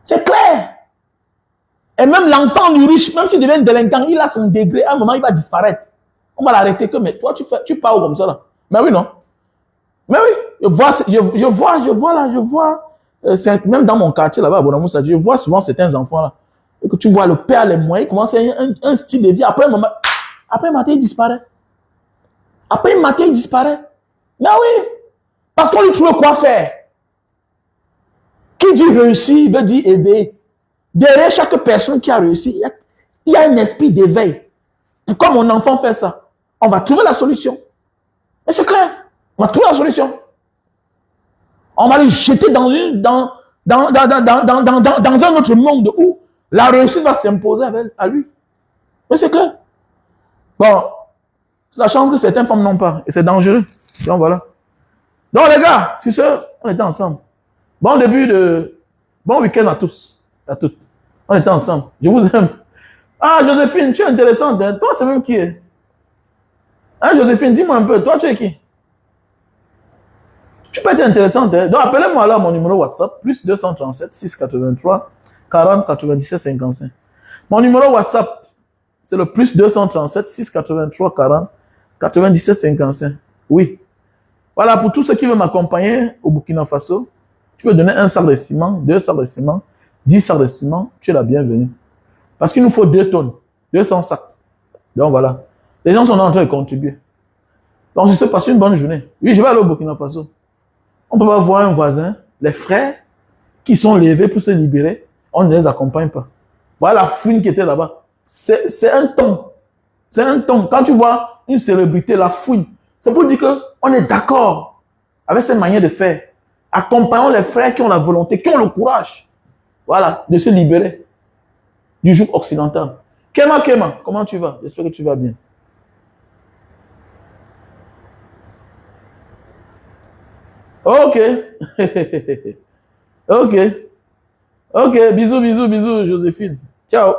C'est clair. Et même l'enfant du riche, même s'il devient délinquant, il a son degré. À un moment, il va disparaître. On va l'arrêter que, mais toi, tu pars comme ça là. Mais oui, non. Mais oui, je vois là, même dans mon quartier là-bas à Bonamoussa, je vois souvent certains enfants là. Et que tu vois le père, les moyens, commence un style de vie. Après un matin, il disparaît. Après un matin, il disparaît. Mais oui, parce qu'on lui trouve quoi faire. Qui dit réussir veut dire éveiller. Derrière chaque personne qui a réussi, il y a un esprit d'éveil. Pourquoi mon enfant fait ça? On va trouver la solution. Mais c'est clair, on va trouver la solution. On va le jeter dans un autre monde où la réussite va s'imposer à lui. Mais c'est clair. Bon, c'est la chance que certaines femmes n'ont pas. Et c'est dangereux. Donc voilà. Donc les gars, sur ce, on était ensemble. Bon week-end à tous. À toutes. On était ensemble. Je vous aime. Ah, Joséphine, tu es intéressante. Hein? Toi, c'est même qui est? Hein, Joséphine, dis-moi un peu. Toi, tu es qui? Tu peux être intéressante. Hein? Donc, appelez-moi là mon numéro WhatsApp, plus 237 683 40 97 55. Mon numéro WhatsApp, c'est le plus 237 683 40 97 55. Oui. Voilà, pour tous ceux qui veulent m'accompagner au Burkina Faso, tu peux donner un sac de ciment, 2 sacs de ciment, 10 sacs de ciment, tu es la bienvenue. Parce qu'il nous faut 2 tonnes, 200 sacs. Donc voilà. Les gens sont en train de contribuer. Donc je te passe une bonne journée. Oui, je vais aller au Burkina Faso. On peut pas voir un voisin, les frères qui sont levés pour se libérer, on ne les accompagne pas. Voilà la fouine qui était là-bas. C'est un ton. C'est un ton. Quand tu vois une célébrité, la fouine, c'est pour dire qu'on est d'accord avec cette manière de faire. Accompagnons les frères qui ont la volonté, qui ont le courage, voilà, de se libérer du joug occidental. Kema, comment tu vas? J'espère que tu vas bien. Ok. Ok. Ok, bisous, Joséphine. Ciao.